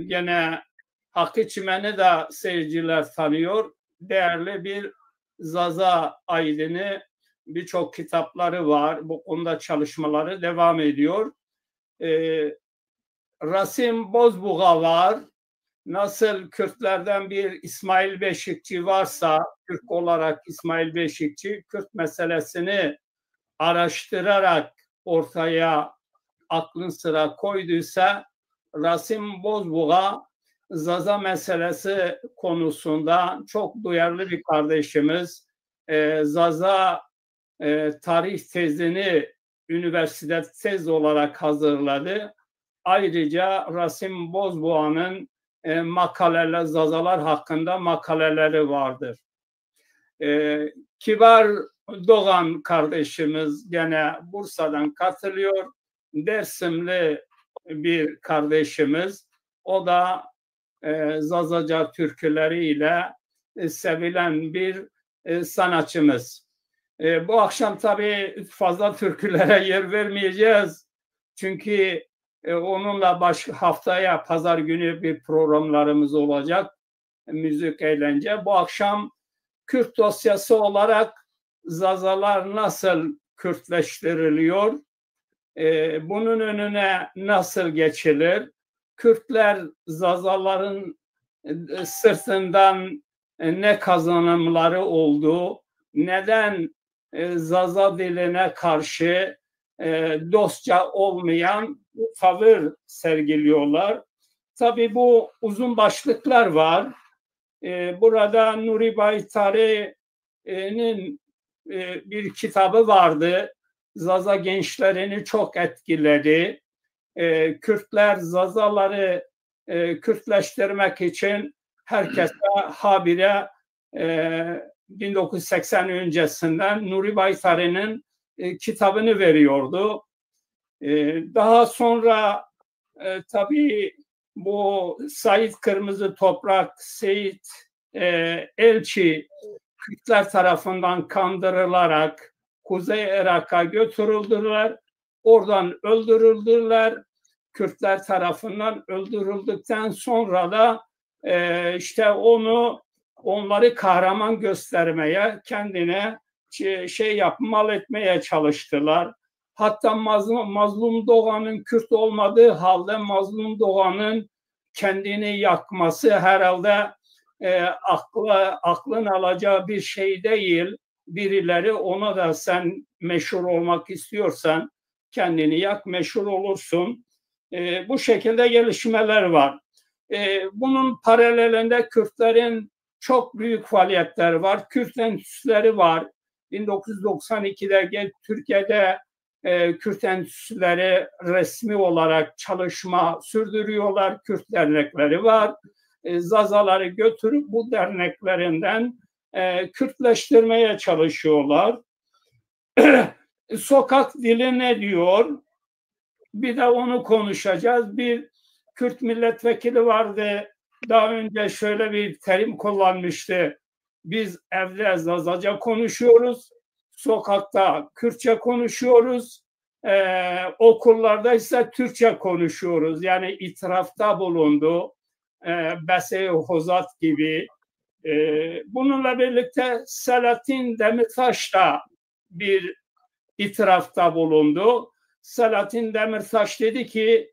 gene Hakkı Çimen'i de seyirciler tanıyor. Değerli bir Zaza aydını, birçok kitapları var. Bu konuda çalışmaları devam ediyor. Rasim Bozbuğa var. Nasıl Kürtlerden bir İsmail Beşikçi varsa, Türk olarak İsmail Beşikçi, Kürt meselesini araştırarak ortaya aklın sıra koyduysa, Rasim Bozbuğa Zaza meselesi konusunda çok duyarlı bir kardeşimiz. Zaza tarih tezini üniversite tez olarak hazırladı. Ayrıca Rasim Bozbuğa'nın makaleler, Zazalar hakkında makaleleri vardır. Kibar Doğan kardeşimiz gene Bursa'dan katılıyor. Dersimli bir kardeşimiz. O da Zazaca türküleriyle sevilen bir sanatçımız. Bu akşam tabii fazla türkülere yer vermeyeceğiz. Çünkü onunla haftaya pazar günü bir programlarımız olacak. Müzik, eğlence. Bu akşam Kürt dosyası olarak Zazalar nasıl Kürtleştiriliyor? Bunun önüne nasıl geçilir? Kürtler Zazaların sırtından ne kazanımları oldu? Neden Zaza diline karşı dostça olmayan tavır sergiliyorlar? Tabii bu uzun başlıklar var. Burada Nuri Baytari'nin bir kitabı vardı. Zaza gençlerini çok etkiledi. Kürtler Zazaları Kürtleştirmek için herkese habire 1980 öncesinden Nuri Baytari'nin kitabını veriyordu. Daha sonra tabii bu Said Kırmızı Toprak, Seyit Elçi Kürtler tarafından kandırılarak Kuzey Irak'a götürüldüler. Oradan öldürüldüler. Kürtler tarafından öldürüldükten sonra da işte onları kahraman göstermeye, kendine mal etmeye çalıştılar. Hatta Mazlum Doğan'ın Kürt olmadığı halde Mazlum Doğan'ın kendini yakması herhalde aklın alacağı bir şey değil. Birileri ona da sen meşhur olmak istiyorsan kendini yak, meşhur olursun. Bu şekilde gelişmeler var. Bunun paralelinde Kürtlerin çok büyük faaliyetler var. Kürt enstitüleri var. 1992'de Türkiye'de Kürt enstitüleri resmi olarak çalışma sürdürüyorlar. Kürt dernekleri var. Zazaları götürüp bu derneklerinden Kürtleştirmeye çalışıyorlar. Sokak dili ne diyor? Bir de onu konuşacağız. Bir Kürt milletvekili vardı. Daha önce şöyle bir terim kullanmıştı. Biz evde Zazaca konuşuyoruz. Sokakta Kürtçe konuşuyoruz. Okullarda ise Türkçe konuşuyoruz. Yani itirafta bulundu. Bese-i Hozat gibi. Bununla birlikte Selahattin Demirtaş da bir itirafta bulundu. Selahattin Demirtaş dedi ki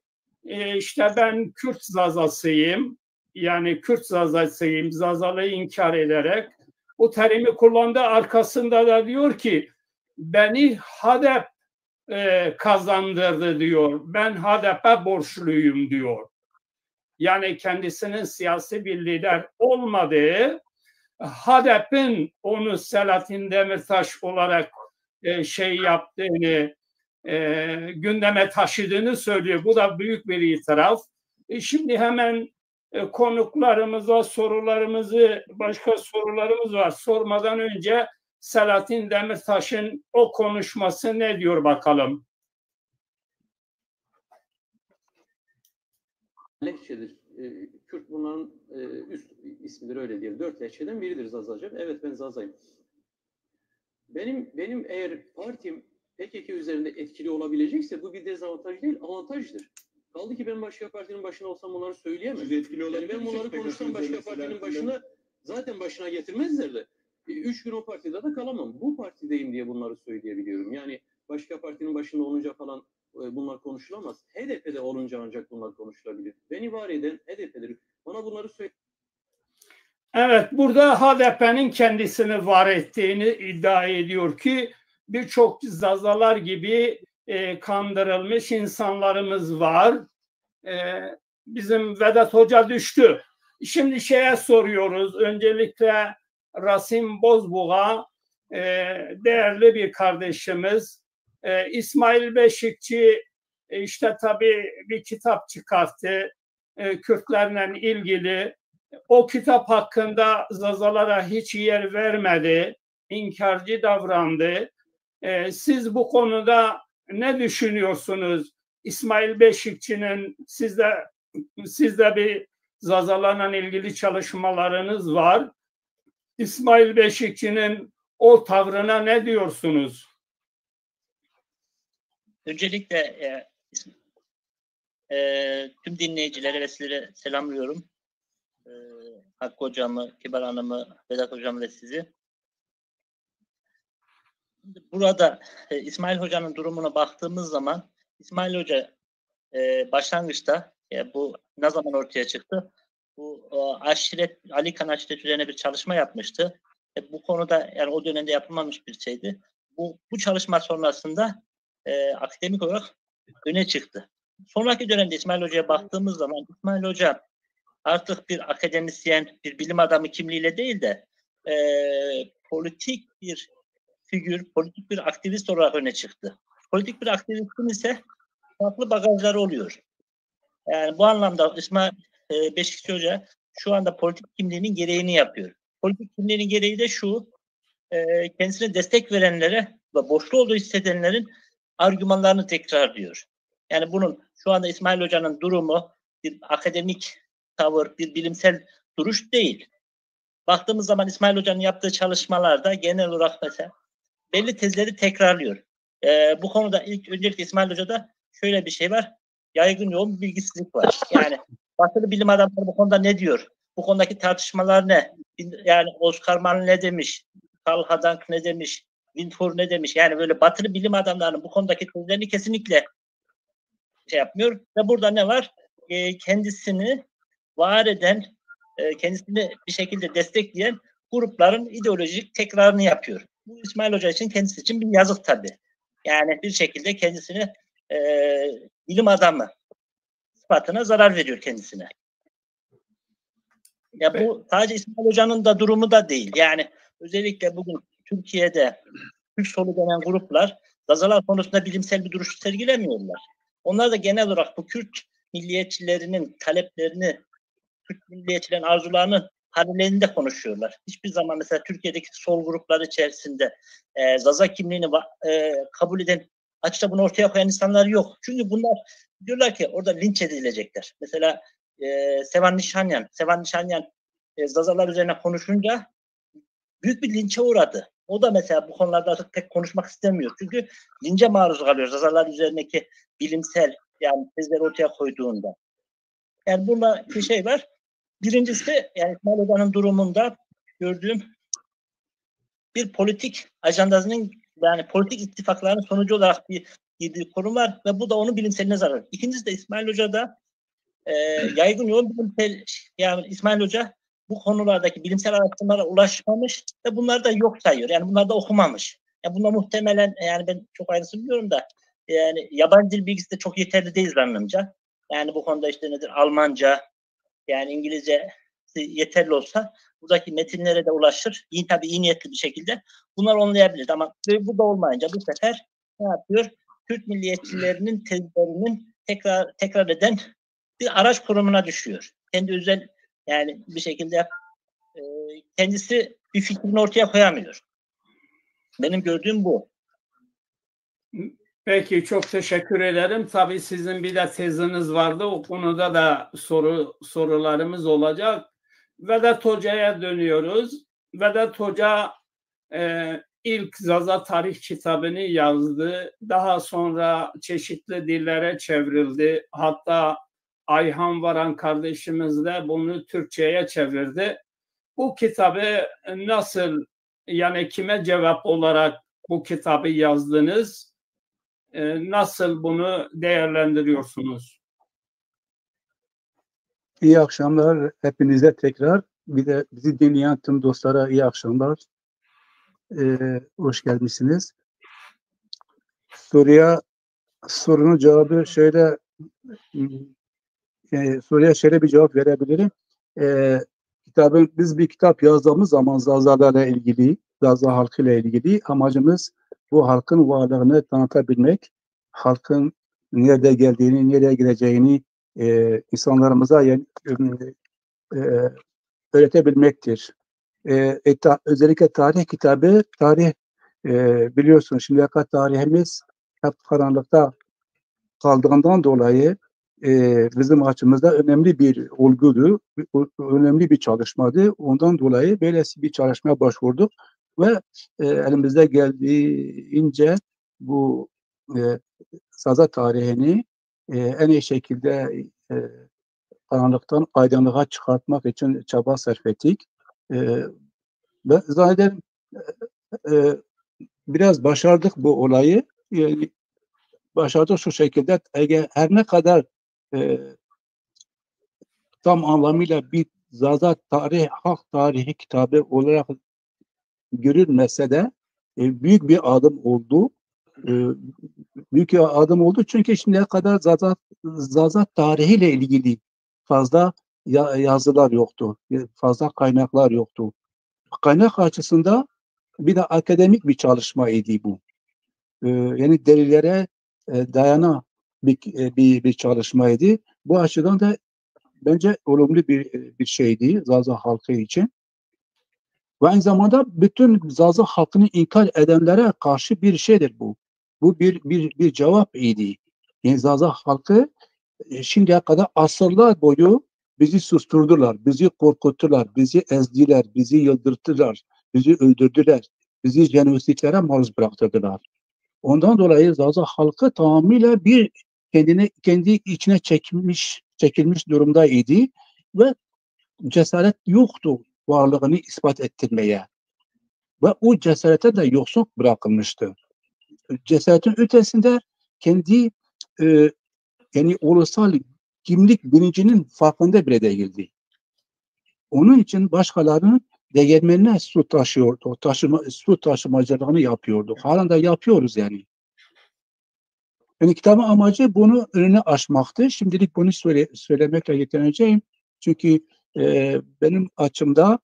işte ben Kürt Zazasıyım. Yani Kürt Zazasıyım. Zazalığı inkar ederek bu terimi kullandı. Arkasında da diyor ki beni HADEP kazandırdı diyor. Ben HADEP'e borçluyum diyor. Yani kendisinin siyasi bir lider olmadığı, HADEP'in onu Selahattin Demirtaş olarak yaptığını, gündeme taşıdığını söylüyor. Bu da büyük bir itiraf. Şimdi hemen konuklarımıza başka sorularımız var. Sormadan önce Selahattin Demirtaş'ın o konuşması ne diyor bakalım? Lehçedir. Kürt bunların üst ismidir, öyle diyelim. 4 lehçeden biridir Zazacı. Evet, ben Zazayım. Benim eğer partim PKK üzerinde etkili olabilecekse bu bir dezavantaj değil, avantajdır. Kaldı ki ben başka partinin başına olsam onları söyleyemem. Yani ben bunları konuşsam başka partinin başına zaten başına getirmezler de. 3 gün o partide de kalamam. Bu partideyim diye bunları söyleyebiliyorum. Yani başka partinin başında olunca falan bunlar konuşulamaz. HDP'de olunca ancak bunlar konuşulabilir. Beni var eden HDP'dir. Bana bunları söyle. Evet, burada HDP'nin kendisini var ettiğini iddia ediyor ki birçok Zazalar gibi kandırılmış insanlarımız var. Bizim Vedat Hoca düştü. Şimdi şeye soruyoruz. Öncelikle Rasim Bozbuğ'a, değerli bir kardeşimiz. İsmail Beşikçi işte tabii bir kitap çıkarttı Kürtlerle ilgili. O kitap hakkında Zazalara hiç yer vermedi, inkarcı davrandı. Siz bu konuda ne düşünüyorsunuz? İsmail Beşikçi'nin sizde bir Zazalarla ilgili çalışmalarınız var. İsmail Beşikçi'nin o tavrına ne diyorsunuz? Öncelikle tüm dinleyicilere ve sizlere selamlıyorum. Hakkı Hocam'ı, Kibar Hanım'ı, Vedat Hocam ve sizi. Burada İsmail Hoca'nın durumuna baktığımız zaman İsmail Hoca başlangıçta bu ne zaman ortaya çıktı? Bu aşiret, Ali Kan aşiret üzerine bir çalışma yapmıştı. Bu konuda yani o dönemde yapılmamış bir şeydi. Bu çalışma sonrasında akademik olarak öne çıktı. Sonraki dönemde İsmail Hoca'ya baktığımız zaman İsmail Hoca artık bir akademisyen, bir bilim adamı kimliğiyle değil de politik bir figür, politik bir aktivist olarak öne çıktı. Politik bir aktivistin ise farklı bagajları oluyor. Yani bu anlamda İsmail Beşikçi Hoca şu anda politik kimliğinin gereğini yapıyor. Politik kimliğinin gereği de şu, kendisine destek verenlere ve borçlu olduğu hissedenlerin argümanlarını tekrarlıyor. Yani bunun şu anda İsmail Hoca'nın durumu bir akademik tavır, bir bilimsel duruş değil. Baktığımız zaman İsmail Hoca'nın yaptığı çalışmalarda genel olarak mesela belli tezleri tekrarlıyor. Bu konuda öncelikle İsmail Hoca'da şöyle bir şey var. Yaygın yoğun bir bilgisizlik var. Yani batılı bilim adamları bu konuda ne diyor? Bu konudaki tartışmalar ne? Yani Oscar Mann ne demiş? Carl Hadank ne demiş? Windfor ne demiş? Yani böyle batılı bilim adamlarının bu konudaki tezlerini kesinlikle şey yapmıyor. Ve burada ne var? Kendisini var eden, kendisini bir şekilde destekleyen grupların ideolojik tekrarını yapıyor. Bu İsmail Hoca için, kendisi için bir yazık tabii. Yani bir şekilde kendisini bilim adamı sıfatına zarar veriyor kendisine. Ya bu sadece İsmail Hoca'nın da durumu da değil. Yani özellikle bugün Türkiye'de Türk solu denen gruplar Zazalar konusunda bilimsel bir duruş sergilemiyorlar. Onlar da genel olarak bu Kürt milliyetçilerinin taleplerini, Kürt milliyetçilerin arzularını paralelinde konuşuyorlar. Hiçbir zaman mesela Türkiye'deki sol gruplar içerisinde Zaza kimliğini kabul eden, açıkça bunu ortaya koyan insanlar yok. Çünkü bunlar diyorlar ki orada linç edilecekler. Mesela Sevan Nişanyan Zazalar üzerine konuşunca büyük bir linçe uğradı. O da mesela bu konularda artık pek konuşmak istemiyor. Çünkü linçe maruz kalıyor Zazalar üzerindeki bilimsel yani tezleri ortaya koyduğunda. Yani bunda bir şey var. Birincisi yani İsmail Hoca'nın durumunda gördüğüm bir politik ajandasının yani politik ittifakların sonucu olarak bir konu var ve bu da onun bilimseline zarar. İkincisi de İsmail Hoca'da yaygın yoğun bilimsel yani İsmail Hoca bu konulardaki bilimsel araştırmalara ulaşmamış ve bunları da yok sayıyor. Yani bunları da okumamış. Yani bunda muhtemelen yani ben çok ayrıntılı bilmiyorum da yani yabancı dil bilgisi de çok yeterli değil zannımca. Yani bu konuda işte nedir Almanca yani İngilizce yeterli olsa buradaki metinlere de ulaşır. Tabii iyi niyetli bir şekilde bunlar onlayabilir ama bu da olmayınca bu sefer ne yapıyor? Türk milliyetçilerinin tezlerinin tekrar eden bir araç konumuna düşüyor. Kendi özel yani bir şekilde kendisi bir fikrini ortaya koyamıyor. Benim gördüğüm bu. Peki çok teşekkür ederim. Tabii sizin bir de teziniz vardı. O konuda da sorularımız olacak. Vedat Hoca'ya dönüyoruz. Vedat Hoca ilk Zaza tarih kitabını yazdı. Daha sonra çeşitli dillere çevrildi. Hatta Ayhan Varan kardeşimiz de bunu Türkçe'ye çevirdi. Bu kitabı nasıl, yani kime cevap olarak bu kitabı yazdınız? Nasıl bunu değerlendiriyorsunuz? İyi akşamlar hepinize tekrar. Bir de bizi dinleyen tüm dostlara iyi akşamlar. Hoş gelmişsiniz. Sorunun cevabı şöyle, soruya şöyle bir cevap verebilirim. Biz bir kitap yazdığımız zaman Zazalarla ilgili, Zaza halkıyla ilgili amacımız bu halkın varlığını tanıtabilmek, halkın nerede geldiğini, nereye gideceğini insanlarımıza öğretebilmektir. Özellikle tarih kitabı, biliyorsunuz şimdiye kadar tarihimiz hep karanlıkta kaldığından dolayı bizim açımızda önemli bir olgudu, önemli bir çalışmadı. Ondan dolayı böylesi bir çalışmaya başvurduk ve elimizde geldiğince bu Zaza tarihini en iyi şekilde karanlıktan aydınlığa çıkartmak için çaba sarf ettik. Ve zaten biraz başardık bu olayı. Yani başardık şu şekilde, her ne kadar tam anlamıyla bir Zaza halk tarihi kitabı olarak görülmese de büyük bir adım oldu. Büyük bir adım oldu çünkü şimdiye kadar Zaza tarihiyle ilgili fazla yazılar yoktu. Fazla kaynaklar yoktu. Kaynak açısından bir de akademik bir çalışmaydı bu. Yani delillere dayanan bir çalışmaydı. Bu açıdan da bence olumlu bir şeydi Zaza halkı için. Ve aynı zamanda bütün Zaza halkını inkar edenlere karşı bir şeydir bu. Bu bir cevap idi. Yani Zaza halkı şimdiye kadar asırlar boyu bizi susturdular, bizi korkuttular, bizi ezdiler, bizi yıldırttılar, bizi öldürdüler, bizi jenositlere maruz bıraktırdılar. Ondan dolayı Zaza halkı tamamıyla kendi içine çekilmiş durumdaydı ve cesaret yoktu varlığını ispat ettirmeye. Ve o cesarete de yoksun bırakılmıştı. Cesaretin ötesinde kendi yani ulusal kimlik bilincinin farkında bile değildi. Onun için başkalarının değirmenine su taşıyordu. Su taşımacılığını yapıyordu. Halen de yapıyoruz yani. Yani kitabın amacı bunu önüne aşmaktı. Şimdilik bunu söylemekle yetineceğim. Çünkü benim açımda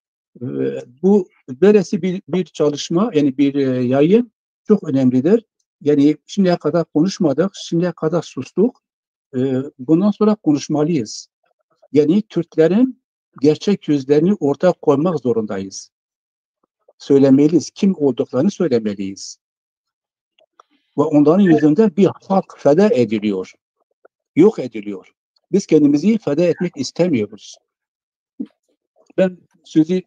bu böylesi bir çalışma, yani bir yayın çok önemlidir. Yani şimdiye kadar konuşmadık, şimdiye kadar sustuk. Bundan sonra konuşmalıyız. Yani Türklerin gerçek yüzlerini ortaya koymak zorundayız. Söylemeliyiz. Kim olduklarını söylemeliyiz. Ve onların yüzünden bir halk feda ediliyor. Yok ediliyor. Biz kendimizi feda etmek istemiyoruz. Ben sözü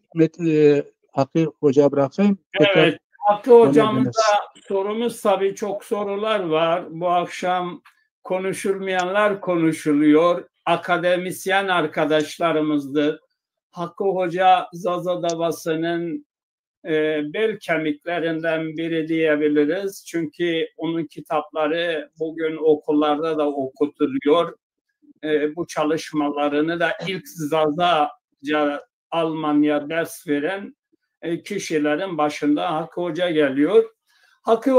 Hakkı Hoca'ya bırakayım. Evet, Hakkı Hocamıza sorumuz, tabii çok sorular var. Bu akşam konuşulmayanlar konuşuluyor. Akademisyen arkadaşlarımızdır. Hakkı Hoca Zaza davasının bel kemiklerinden biri diyebiliriz. Çünkü onun kitapları bugün okullarda da okutuluyor. Bu çalışmalarını da ilk Zazaca Almanya ders veren kişilerin başında Hakkı Hoca geliyor. Hakkı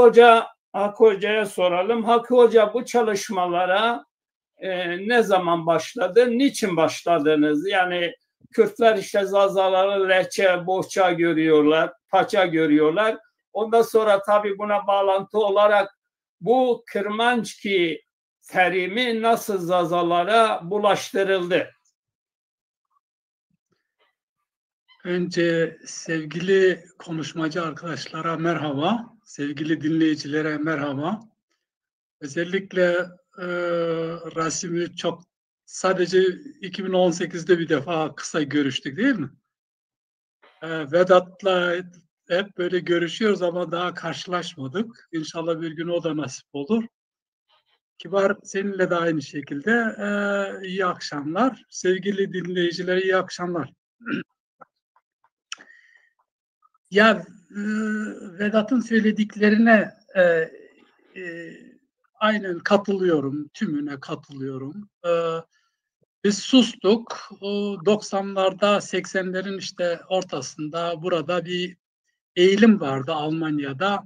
Hoca'ya soralım. Hakkı Hoca, bu çalışmalara ne zaman başladı? Niçin başladınız? Yani Kürtler işte Zazaları lehçe, bohça görüyorlar, paça görüyorlar. Ondan sonra tabii buna bağlantı olarak bu Kırmançki terimi nasıl Zazalara bulaştırıldı? Önce sevgili konuşmacı arkadaşlara merhaba, sevgili dinleyicilere merhaba. Özellikle Rasim'i sadece 2018'de bir defa kısa görüştük değil mi? Vedat'la hep böyle görüşüyoruz ama daha karşılaşmadık. İnşallah bir gün o da nasip olur. Kibar, seninle de aynı şekilde iyi akşamlar. Sevgili dinleyicilere iyi akşamlar. Ya Vedat'ın söylediklerine aynen katılıyorum. Tümüne katılıyorum. Biz sustuk. 90'larda 80'lerin işte ortasında burada bir eğilim vardı Almanya'da.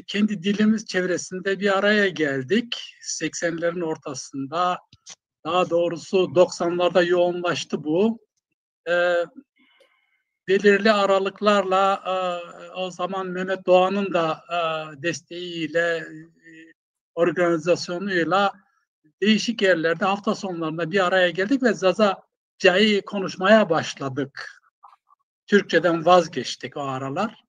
Kendi dilimiz çevresinde bir araya geldik. 80'lerin ortasında, daha doğrusu 90'larda yoğunlaştı bu. Belirli aralıklarla o zaman Mehmet Doğan'ın da desteğiyle, organizasyonuyla değişik yerlerde hafta sonlarında bir araya geldik ve Zazaca'yı konuşmaya başladık. Türkçeden vazgeçtik o aralar.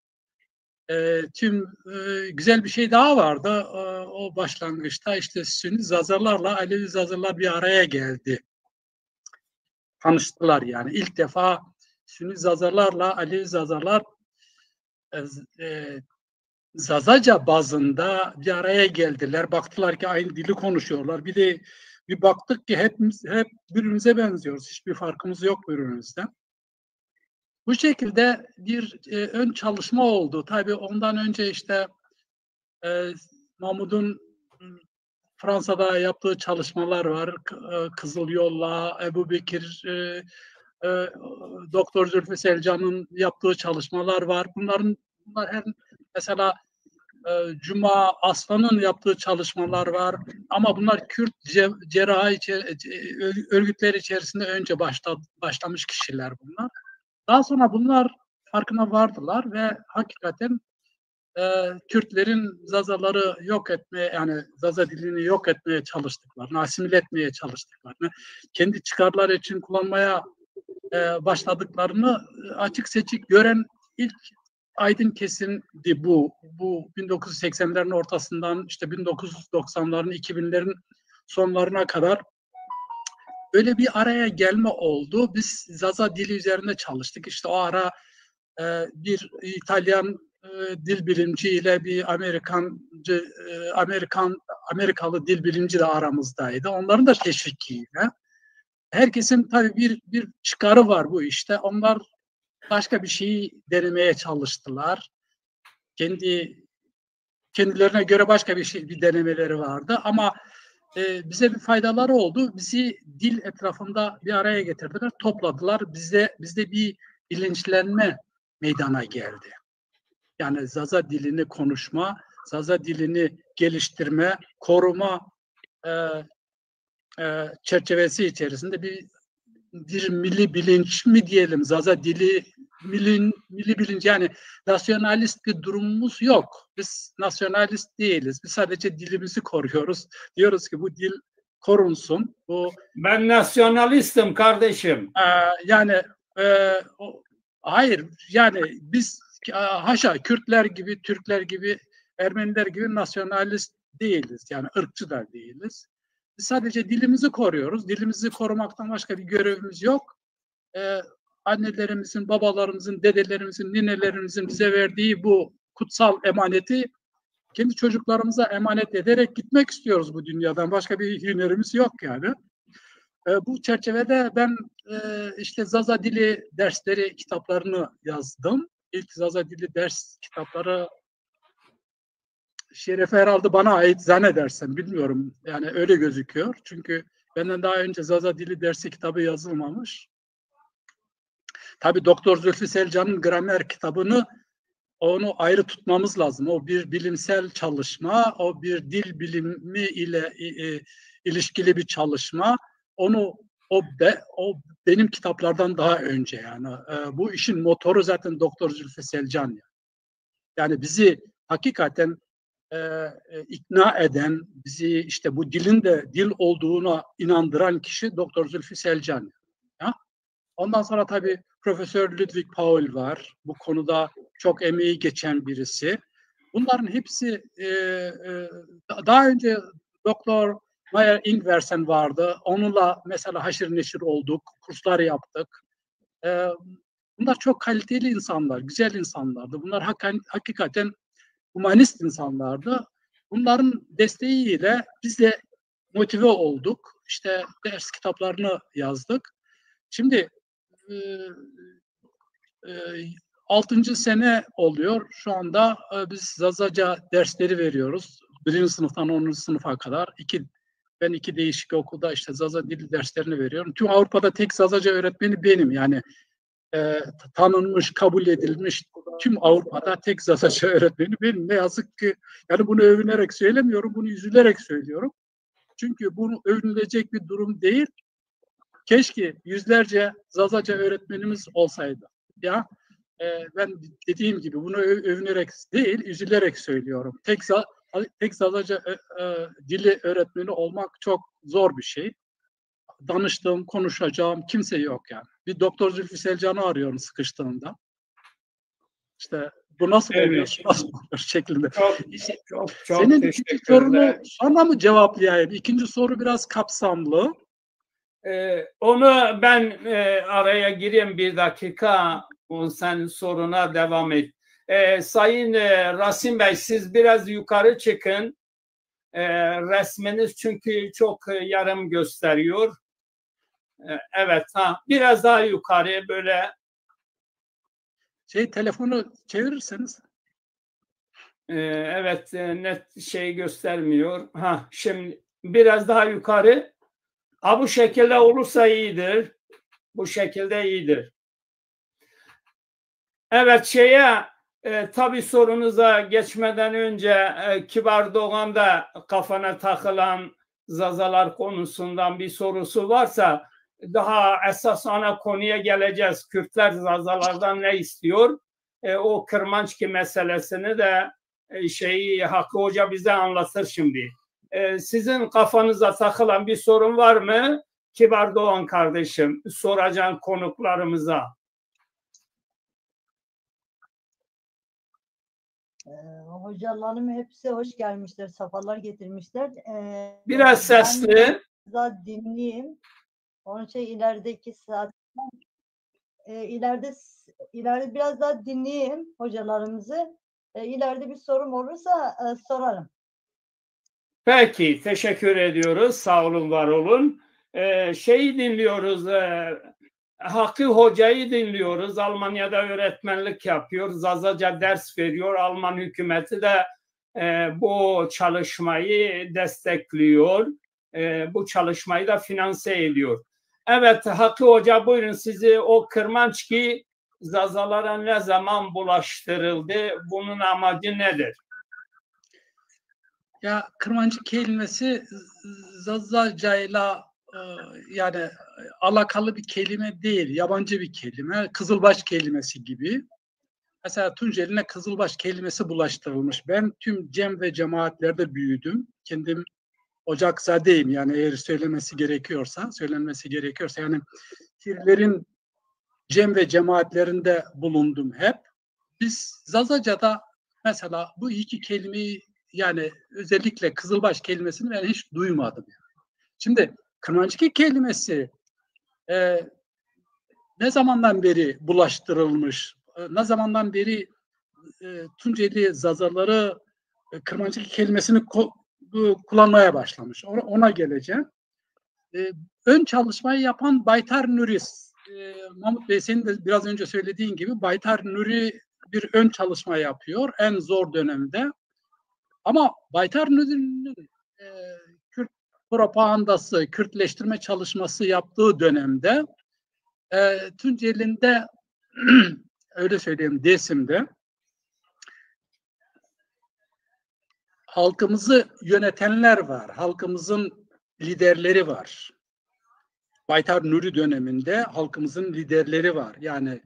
Güzel bir şey daha vardı. O başlangıçta işte Sünni Zazalarla Alevi Zazalar bir araya geldi. Tanıştılar yani. İlk defa Sünni Zazalarla Alevi Zazalar Zazaca bazında bir araya geldiler. Baktılar ki aynı dili konuşuyorlar. Bir baktık ki hep birbirimize benziyoruz. Hiçbir farkımız yok birbirimizden. Bu şekilde bir ön çalışma oldu. Tabii ondan önce işte Mahmud'un Fransa'da yaptığı çalışmalar var. Kızıl Yol'la, Ebu Bekir, Doktor Zülfü Selcan'ın yaptığı çalışmalar var. Bunlar her mesela Cuma Aslan'ın yaptığı çalışmalar var. Ama bunlar Kürt cerrahi örgütleri içerisinde önce başlamış kişiler bunlar. Daha sonra bunlar farkına vardılar ve hakikaten Kürtlerin Zazaları yok etmeye, yani Zaza dilini yok etmeye çalıştıklarını, asimile etmeye çalıştıklarını, kendi çıkarları için kullanmaya başladıklarını açık seçik gören ilk aydın kesimdi bu. Bu 1980'lerin ortasından işte 1990'ların, 2000'lerin sonlarına kadar böyle bir araya gelme oldu. Biz Zaza dili üzerinde çalıştık. İşte o ara bir İtalyan dil bilimci ile bir Amerikalı dil bilimci de aramızdaydı. Onların da teşvikiyle. Herkesin tabii bir çıkarı var bu işte. Onlar başka bir şeyi denemeye çalıştılar. Kendilerine göre başka bir denemeleri vardı ama bize bir faydaları oldu. Bizi dil etrafında bir araya getirdiler, topladılar. Bizde bir bilinçlenme meydana geldi. Yani Zaza dilini konuşma, Zaza dilini geliştirme, koruma çerçevesi içerisinde bir milli bilinç mi diyelim, Zaza dili milli bilinç, yani nasyonalist bir durumumuz yok. Biz nasyonalist değiliz. Biz sadece dilimizi koruyoruz. Diyoruz ki bu dil korunsun. Ben nasyonalistim kardeşim. Yani hayır, yani biz haşa Kürtler gibi, Türkler gibi, Ermeniler gibi nasyonalist değiliz. Yani ırkçı da değiliz. Biz sadece dilimizi koruyoruz. Dilimizi korumaktan başka bir görevimiz yok. Annelerimizin, babalarımızın, dedelerimizin, ninelerimizin bize verdiği bu kutsal emaneti kendi çocuklarımıza emanet ederek gitmek istiyoruz bu dünyadan. Başka bir hünerimiz yok yani. Bu çerçevede ben işte Zaza dili dersleri kitaplarını yazdım. İlk Zaza dili ders kitapları şerefe herhalde bana ait zannedersem, bilmiyorum. Yani öyle gözüküyor. Çünkü benden daha önce Zaza dili dersi kitabı yazılmamış. Tabii Doktor Zülfü Selcan'ın gramer kitabını, onu ayrı tutmamız lazım. O bir bilimsel çalışma, o bir dil bilimi ile ilişkili bir çalışma. O benim kitaplardan daha önce yani. Bu işin motoru zaten Doktor Zülfü Selcan. Yani bizi hakikaten ikna eden, bizi işte bu dilin de dil olduğuna inandıran kişi Doktor Zülfü Selcan. Ya? Ondan sonra tabii Profesör Ludwig Paul var. Bu konuda çok emeği geçen birisi. Bunların hepsi daha önce Doktor Meyer Ingwersen vardı. Onunla mesela haşır neşir olduk, kurslar yaptık. Bunlar çok kaliteli insanlar, güzel insanlardı. Bunlar hakikaten humanist insanlardı. Bunların desteğiyle biz de motive olduk. İşte ders kitaplarını yazdık. Şimdi 6. sene oluyor. Şu anda biz Zazaca dersleri veriyoruz. 1. sınıftan 10. sınıfa kadar. Ben 2 değişik okulda işte Zaza dil derslerini veriyorum. Tüm Avrupa'da tek Zazaca öğretmeni benim. Yani tanınmış, kabul edilmiş tüm Avrupa'da tek Zazaca öğretmeni benim. Ne yazık ki yani bunu övünerek söylemiyorum, bunu üzülerek söylüyorum. Çünkü bunu övünülecek bir durum değil. Keşke yüzlerce Zazaca öğretmenimiz olsaydı. Ya ben dediğim gibi bunu övünerek değil, üzülerek söylüyorum. Tek Zazaca dili öğretmeni olmak çok zor bir şey. Danıştığım, konuşacağım kimse yok yani. Bir Doktor Zülfü Selcan'ı arıyorum sıkıştığımda. İşte bu nasıl oluyor? Nasıl oluyor şeklinde. Çok senin ikinci sorunu sonra mı cevaplayayım? İkinci soru biraz kapsamlı. Onu ben araya gireyim bir dakika. Sen soruna devam et. Sayın Rasim Bey, siz biraz yukarı çıkın. Resminiz çünkü çok yarım gösteriyor. Evet, biraz daha yukarı böyle. Telefonu çevirirseniz. Evet, net şey göstermiyor. Şimdi biraz daha yukarı. Bu şekilde olursa iyidir. Bu şekilde iyidir. Evet, tabii sorunuza geçmeden önce Kibar Doğan'da kafana takılan Zazalar konusundan bir sorusu varsa daha esas ana konuya geleceğiz. Kürtler Zazalardan ne istiyor? O Kırmançki meselesini de Hakkı Hoca bize anlatır şimdi. Sizin kafanıza takılan bir sorun var mı? Kibar Doğan kardeşim, soracağım konuklarımıza. Hocalarım hepsi hoş gelmişler, sefalar getirmişler. Biraz sesli. Ben dinleyeyim. Onun için ilerideki saatten ileride biraz daha dinleyeyim hocalarımızı. İleride bir sorum olursa sorarım. Peki, teşekkür ediyoruz. Sağ olun, var olun. Dinliyoruz. Hakkı Hoca'yı dinliyoruz. Almanya'da öğretmenlik yapıyor. Zazaca ders veriyor. Alman hükümeti de bu çalışmayı destekliyor. Bu çalışmayı da finanse ediyor. Evet, Hakkı Hoca, buyurun, sizi o Kırmançki Zazalara ne zaman bulaştırıldı? Bunun amacı nedir? Ya Kırmancı kelimesi Zazaca'yla yani alakalı bir kelime değil, yabancı bir kelime. Kızılbaş kelimesi gibi. Mesela Tunceli'ne Kızılbaş kelimesi bulaştırılmış. Ben tüm cem ve cemaatlerde büyüdüm. Kendim Ocakzadeyim, yani eğer söylenmesi gerekiyorsa yani Tirlerin cem ve cemaatlerinde bulundum hep. Biz Zazaca'da mesela bu iki kelimeyi, yani özellikle Kızılbaş kelimesini ben hiç duymadım. Şimdi Kırmancıki kelimesi ne zamandan beri bulaştırılmış, ne zamandan beri Tunceli Zazaları Kırmancıki kelimesini kullanmaya başlamış. Ona geleceğim. Ön çalışmayı yapan Baytar Nuri, Mahmut Bey senin de biraz önce söylediğin gibi Baytar Nuri bir ön çalışma yapıyor en zor dönemde. Ama Baytar Nuri'nin Kürt propagandası, Kürtleştirme çalışması yaptığı dönemde Tunceli'nde öyle söyleyeyim, Desim'de halkımızı yönetenler var. Halkımızın liderleri var. Baytar Nuri döneminde halkımızın liderleri var. Yani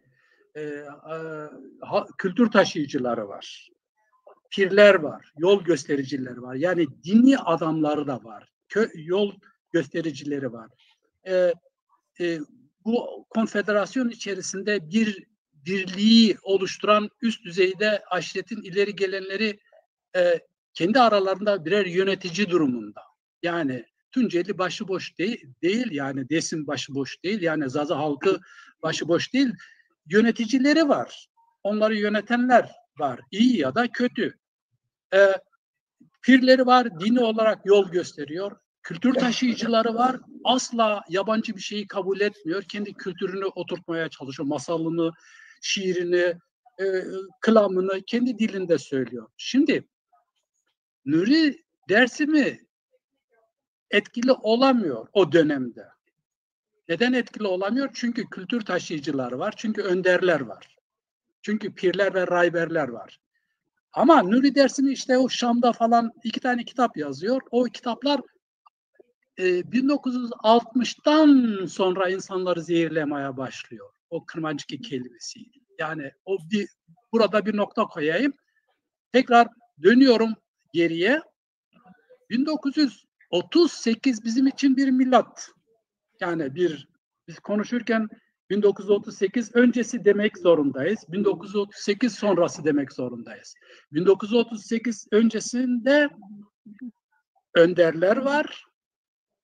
kültür taşıyıcıları var. Pirler var. Yol göstericiler var. Yani dini adamları da var. Yol göstericileri var. Bu konfederasyon içerisinde bir birliği oluşturan üst düzeyde aşiretin ileri gelenleri kendi aralarında birer yönetici durumunda. Yani Tunceli başıboş değil yani Desim başıboş değil, yani Zaza halkı başıboş değil. yöneticileri var. Onları yönetenler var. İyi ya da kötü. Pirleri var. Dini olarak yol gösteriyor. Kültür taşıyıcıları var. Asla yabancı bir şeyi kabul etmiyor. Kendi kültürünü oturtmaya çalışıyor. Masalını, şiirini, kılamını kendi dilinde söylüyor. Şimdi Nuri Dersimi etkili olamıyor o dönemde. Neden etkili olamıyor? Çünkü kültür taşıyıcıları var. Çünkü önderler var. Çünkü pirler ve rahberler var. Ama Nuri Dersimi işte o Şam'da falan 2 tane kitap yazıyor. O kitaplar 1960'tan sonra insanları zehirlemeye başlıyor. O Kırmancıki kelimesi. Yani burada bir nokta koyayım. Tekrar dönüyorum geriye. 1938 bizim için bir milat. Yani biz konuşurken 1938 öncesi demek zorundayız. 1938 sonrası demek zorundayız. 1938 öncesinde önderler var,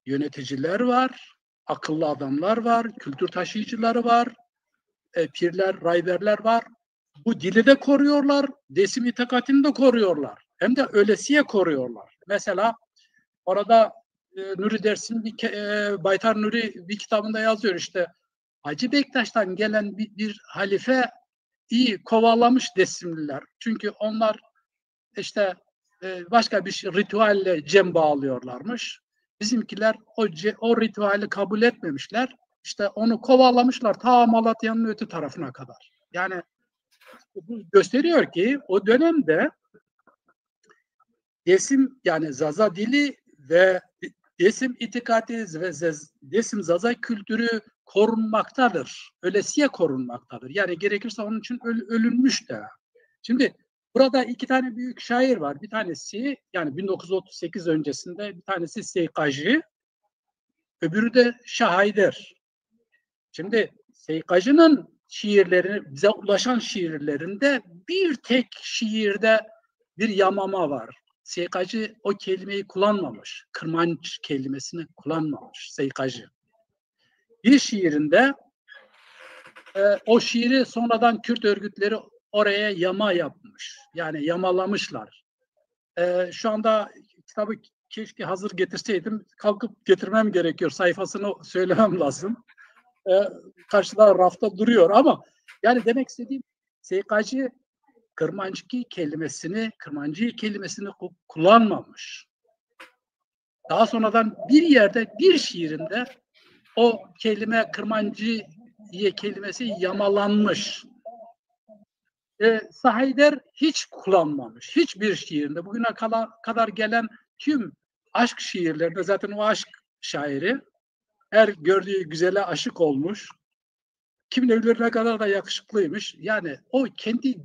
yöneticiler var, akıllı adamlar var, kültür taşıyıcıları var, pirler, rahberler var. Bu dili de koruyorlar, desim itikadını da koruyorlar. Hem de ölesiye koruyorlar. Mesela orada Nuri Dersim, Baytar Nuri bir kitabında yazıyor işte Hacı Bektaş'tan gelen bir halife iyi kovalamış Desimliler. Çünkü onlar işte başka bir ritüelle cem bağlıyorlarmış. Bizimkiler o ritüeli kabul etmemişler. İşte onu kovalamışlar ta Malatya'nın öte tarafına kadar. Yani bu gösteriyor ki o dönemde Desim yani Zaza dili ve Desim itikadi ve Desim Zaza kültürü korunmaktadır. Ölesiye korunmaktadır. Yani gerekirse onun için ölünmüş de. Şimdi burada 2 tane büyük şair var. Bir tanesi yani 1938 öncesinde bir tanesi Seykacı, öbürü de Şahayder. Şimdi Seykacı'nın şiirleri, bize ulaşan şiirlerinde bir tek şiirde bir yamama var. Seykacı o kelimeyi kullanmamış. Kırmanç kelimesini kullanmamış Seykacı. Bir şiirinde o şiiri sonradan Kürt örgütleri oraya yama yapmış. Yani yamalamışlar. Şu anda kitabı keşke hazır getirseydim. Kalkıp getirmem gerekiyor. Sayfasını söylemem lazım. Karşıda rafta duruyor ama yani demek istediğim Seykacı Kırmancı kelimesini kullanmamış. Daha sonradan bir yerde bir şiirinde o kelime Kırmancı kelimesi yamalanmış. Sahayder hiç kullanmamış. Hiçbir şiirinde. Bugüne kadar gelen tüm aşk şiirlerinde zaten o aşk şairi her gördüğü güzele aşık olmuş. Kimin evlerine kadar da yakışıklıymış. Yani o kendi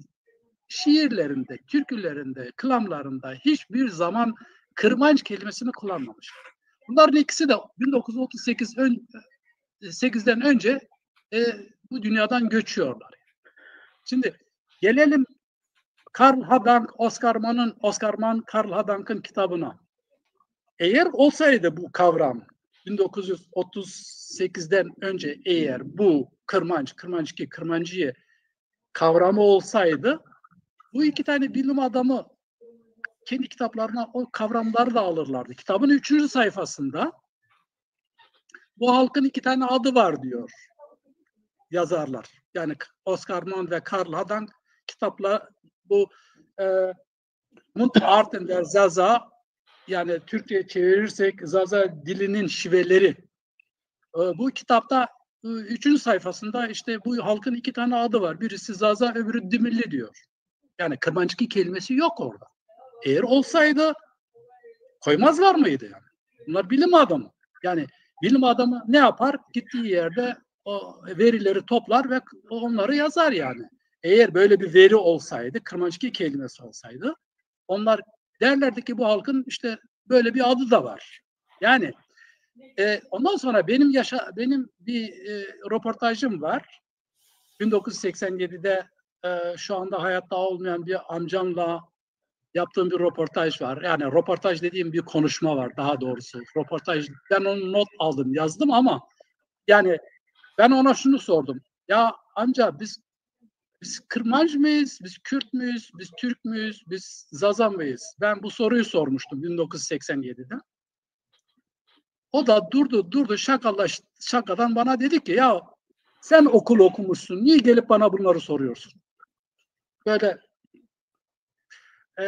şiirlerinde, türkülerinde, kılamlarında hiçbir zaman Kırmanç kelimesini kullanmamış. Bunların ikisi de 1938'den önce bu dünyadan göçüyorlar. Şimdi gelelim Karl Hadank, Oscar Mann, Karl Hadank'ın kitabına. Eğer olsaydı bu kavram 1938'den önce eğer bu Kırmancı kavramı olsaydı bu 2 tane bilim adamı kendi kitaplarına o kavramları da alırlardı. Kitabın 3. sayfasında bu halkın 2 tane adı var diyor yazarlar. Yani Oscar Mann ve Karl Hadank kitapla bu Mundarten der Zaza yani Türkçe'ye çevirirsek Zaza dilinin şiveleri. Bu kitapta 3. sayfasında işte bu halkın 2 tane adı var. Birisi Zaza, öbürü Dimirli diyor. Yani Kırmancı kelimesi yok orada. Eğer olsaydı koymazlar mıydı yani? Bunlar bilim adamı. Yani bilim adamı ne yapar? Gittiği yerde o verileri toplar ve onları yazar yani. Eğer böyle bir veri olsaydı, Kırmancı kelimesi olsaydı onlar derlerdi ki bu halkın işte böyle bir adı da var. Yani ondan sonra benim bir röportajım var. 1987'de şu anda hayatta olmayan bir amcamla yaptığım bir röportaj var. Yani röportaj dediğim bir konuşma var daha doğrusu. Röportaj, ben onu not aldım, yazdım ama yani ben ona şunu sordum. Ya amca biz Biz Kırmanç mıyız? Biz Kürt müyüz? Biz Türk müyüz? Biz Zaza mıyız? Ben bu soruyu sormuştum 1987'de. O da durdu şakadan bana dedi ki ya sen okul okumuşsun. Niye gelip bana bunları soruyorsun? Böyle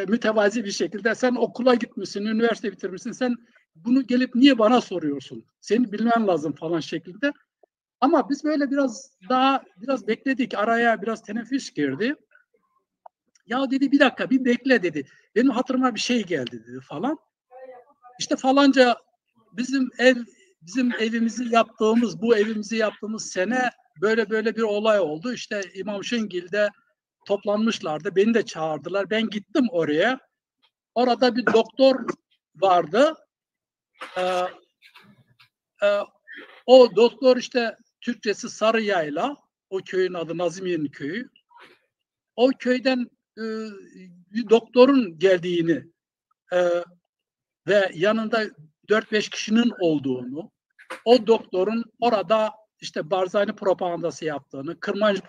mütevazi bir şekilde sen okula gitmişsin, üniversite bitirmişsin. Sen bunu gelip niye bana soruyorsun? Seni bilmen lazım falan şeklinde. Ama biz böyle biraz bekledik. Araya biraz teneffüs girdi. Ya dedi bir dakika bir bekle dedi. Benim hatırıma bir şey geldi dedi falan. İşte falanca bizim evimizi yaptığımız sene böyle bir olay oldu. İşte İmam Şengil'de toplanmışlardı. Beni de çağırdılar. Ben gittim oraya. Orada bir doktor vardı. O doktor işte Türkçesi Sarıyayla. O köyün adı Nazimiye'nin köyü. O köyden bir doktorun geldiğini ve yanında 4-5 kişinin olduğunu, o doktorun orada işte Barzani propagandası yaptığını, Kırmanç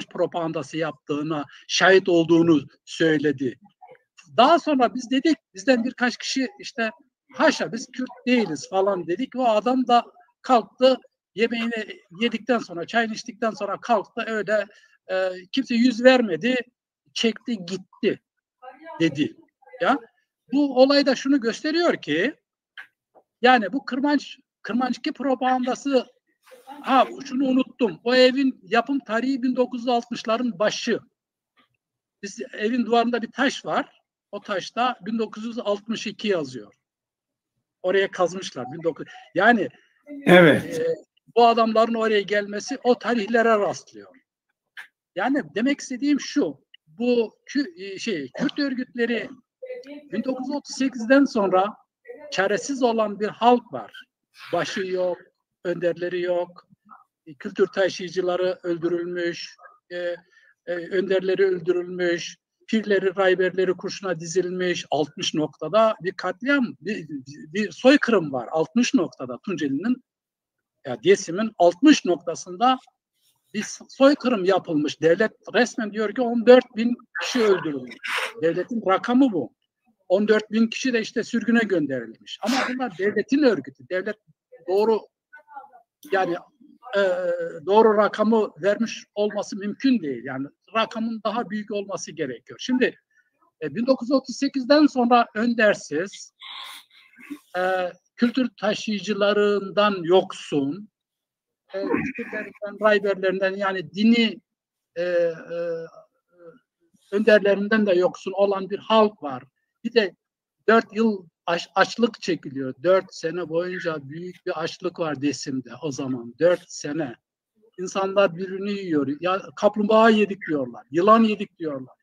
propagandası yaptığına şahit olduğunu söyledi. Daha sonra biz dedik, bizden birkaç kişi işte haşa biz Kürt değiliz falan dedik. O adam da kalktı, yemeğini yedikten sonra, çayını içtikten sonra kalktı öyle kimse yüz vermedi, çekti gitti dedi. Ya bu olay da şunu gösteriyor ki yani bu Kırmançki propagandası şunu unuttum. O evin yapım tarihi 1960'ların başı. Biz evin duvarında bir taş var. O taşta 1962 yazıyor. Oraya kazmışlar. Yani Evet. bu adamların oraya gelmesi o tarihlere rastlıyor. Yani demek istediğim şu. Bu Kürt örgütleri 1938'den sonra çaresiz olan bir halk var. Başı yok, önderleri yok, kültür taşıyıcıları öldürülmüş, önderleri öldürülmüş, pirleri, rayberleri kurşuna dizilmiş, 60 noktada bir katliam, bir soykırım var. 60 noktada Tunceli'nin, Diyesim'in 60 noktasında bir soykırım yapılmış. Devlet resmen diyor ki 14.000 kişi öldürülmüş. Devletin rakamı bu. 14.000 kişi de işte sürgüne gönderilmiş. Ama bunlar devletin örgütü. Devlet doğru doğru rakamı vermiş olması mümkün değil. Yani rakamın daha büyük olması gerekiyor. Şimdi 1938'den sonra öndersiz, kültür taşıyıcılarından yoksun, rayberlerinden yani dini önderlerinden de yoksun olan bir halk var. Bir de 4 yıl açlık çekiliyor. 4 sene boyunca büyük bir açlık var Desim'de o zaman. 4 sene. İnsanlar birbirini yiyor. Ya kaplumbağa yedik diyorlar. Yılan yedik diyorlar.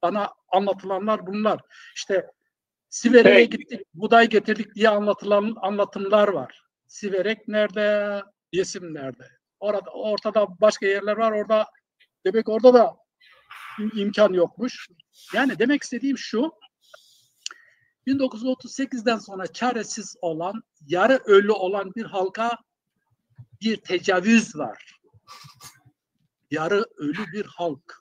Bana anlatılanlar bunlar. İşte Siverek'e gittik, buğday getirdik diye anlatımlar var. Siverek nerede? Desim nerede? Ortada başka yerler var. Demek orada da imkan yokmuş. Yani demek istediğim şu, 1938'den sonra çaresiz olan, yarı ölü olan bir halka bir tecavüz var. Yarı ölü bir halk.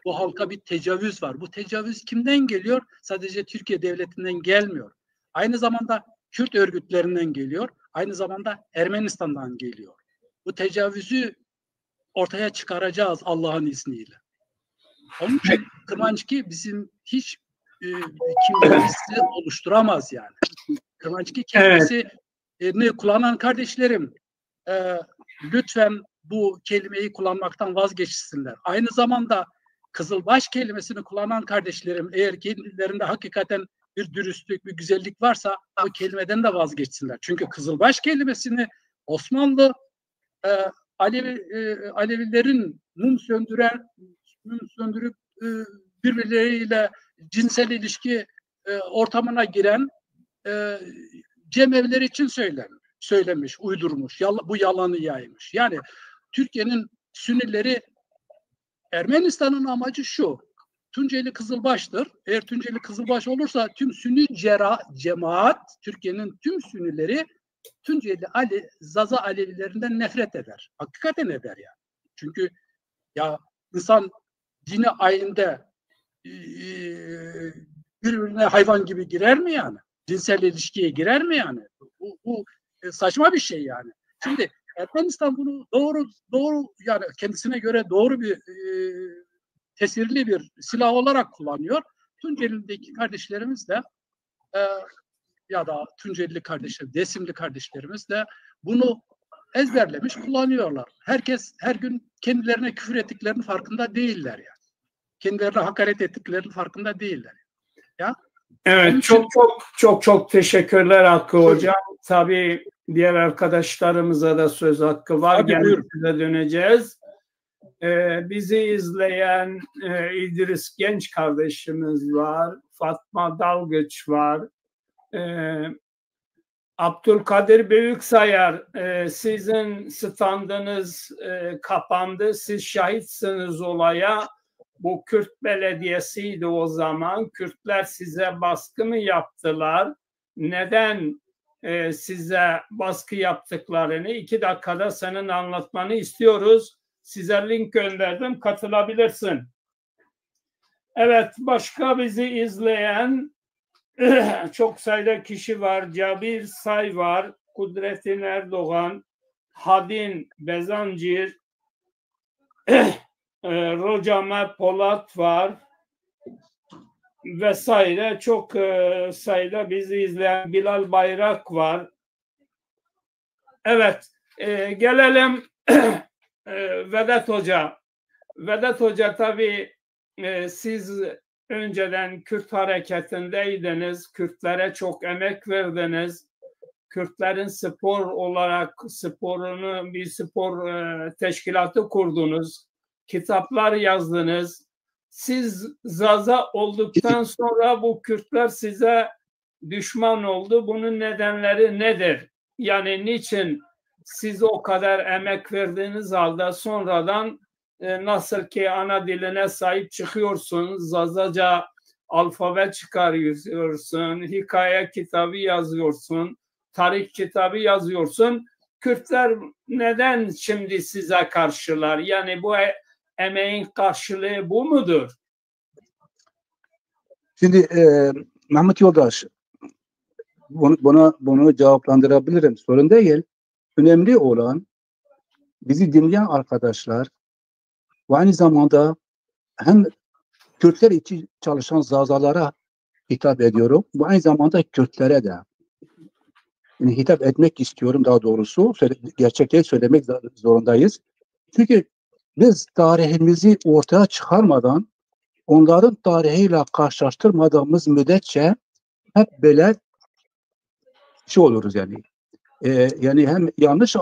Bu halka bir tecavüz var. Bu tecavüz kimden geliyor? Sadece Türkiye devletinden gelmiyor. Aynı zamanda Kürt örgütlerinden geliyor. Aynı zamanda Ermenistan'dan geliyor. Bu tecavüzü ortaya çıkaracağız Allah'ın izniyle. Onun için Kırmançki bizim hiç kimliğimizi oluşturamaz yani. Kırmançki kelimesini kullanan kardeşlerim lütfen bu kelimeyi kullanmaktan vazgeçsinler. Aynı zamanda Kızılbaş kelimesini kullanan kardeşlerim eğer kendilerinde hakikaten bir dürüstlük, bir güzellik varsa o kelimeden de vazgeçsinler. Çünkü Kızılbaş kelimesini Osmanlı Alevilerin mum söndürüp birbirleriyle cinsel ilişki ortamına giren cemevleri için söylemiş, uydurmuş, bu yalanı yaymış. Yani Türkiye'nin Sünnileri, Ermenistan'ın amacı şu, Tunceli Kızılbaş'tır. Eğer Tunceli Kızılbaş olursa tüm Sünni cemaat, Türkiye'nin tüm Sünnileri Tunceli Zaza Alevilerinden nefret eder. Hakikaten eder yani. Çünkü ya insan dini ayinde birbirine hayvan gibi girer mi yani? Cinsel ilişkiye girer mi yani? Bu saçma bir şey yani. Şimdi Ermenistan bunu doğru yani kendisine göre doğru bir tesirli bir silah olarak kullanıyor. Tunceli'deki kardeşlerimiz de ya da Tuncelili kardeşler, Desimli kardeşlerimiz de bunu ezberlemiş kullanıyorlar. Herkes her gün kendilerine küfür ettiklerinin farkında değiller yani. Kendilerine hakaret ettiklerinin farkında değiller. Ya. Evet, çok teşekkürler Hakkı Hocam. Tabii diğer arkadaşlarımıza da söz hakkı var. Gene size döneceğiz. Bizi izleyen İdris Genç kardeşimiz var. Fatma Dalgıç var. Abdülkadir Büyüksayar, sizin standınız kapandı. Siz şahitsiniz olaya. Bu Kürt belediyesiydi o zaman. Kürtler size baskı mı yaptılar? Neden size baskı yaptıklarını 2 dakikada senin anlatmanı istiyoruz. Size link gönderdim. Katılabilirsin. Evet, başka bizi izleyen çok sayıda kişi var. Cabir Say var. Kudrettin Erdoğan, Hadin Bezancir, Rocame Polat var vesaire. Çok sayıda bizi izleyen Bilal Bayrak var. Evet, gelelim Vedat Hoca. Vedat Hoca tabii siz önceden Kürt hareketindeydiniz. Kürtlere çok emek verdiniz. Kürtlerin spor olarak bir spor teşkilatı kurdunuz. Kitaplar yazdınız. Siz Zaza olduktan sonra bu Kürtler size düşman oldu. Bunun nedenleri nedir? Yani niçin siz o kadar emek verdiğiniz halde sonradan nasıl ki ana diline sahip çıkıyorsun, Zazaca alfabe çıkarıyorsun, hikaye kitabı yazıyorsun, tarih kitabı yazıyorsun. Kürtler neden şimdi size karşılar? Yani bu emeğin karşılığı bu mudur? Şimdi Mehmet Yoldaş, bunu cevaplandırabilirim. Sorun değil. Önemli olan bizi dinleyen arkadaşlar ve aynı zamanda hem Kürtler için çalışan Zazalara hitap ediyorum. Bu aynı zamanda Kürtlere de yani hitap etmek istiyorum daha doğrusu. Gerçekleri söylemek zorundayız. Çünkü biz tarihimizi ortaya çıkarmadan onların tarihiyle karşılaştırmadığımız müddetçe hep böyle oluruz yani. Yani hem yanlış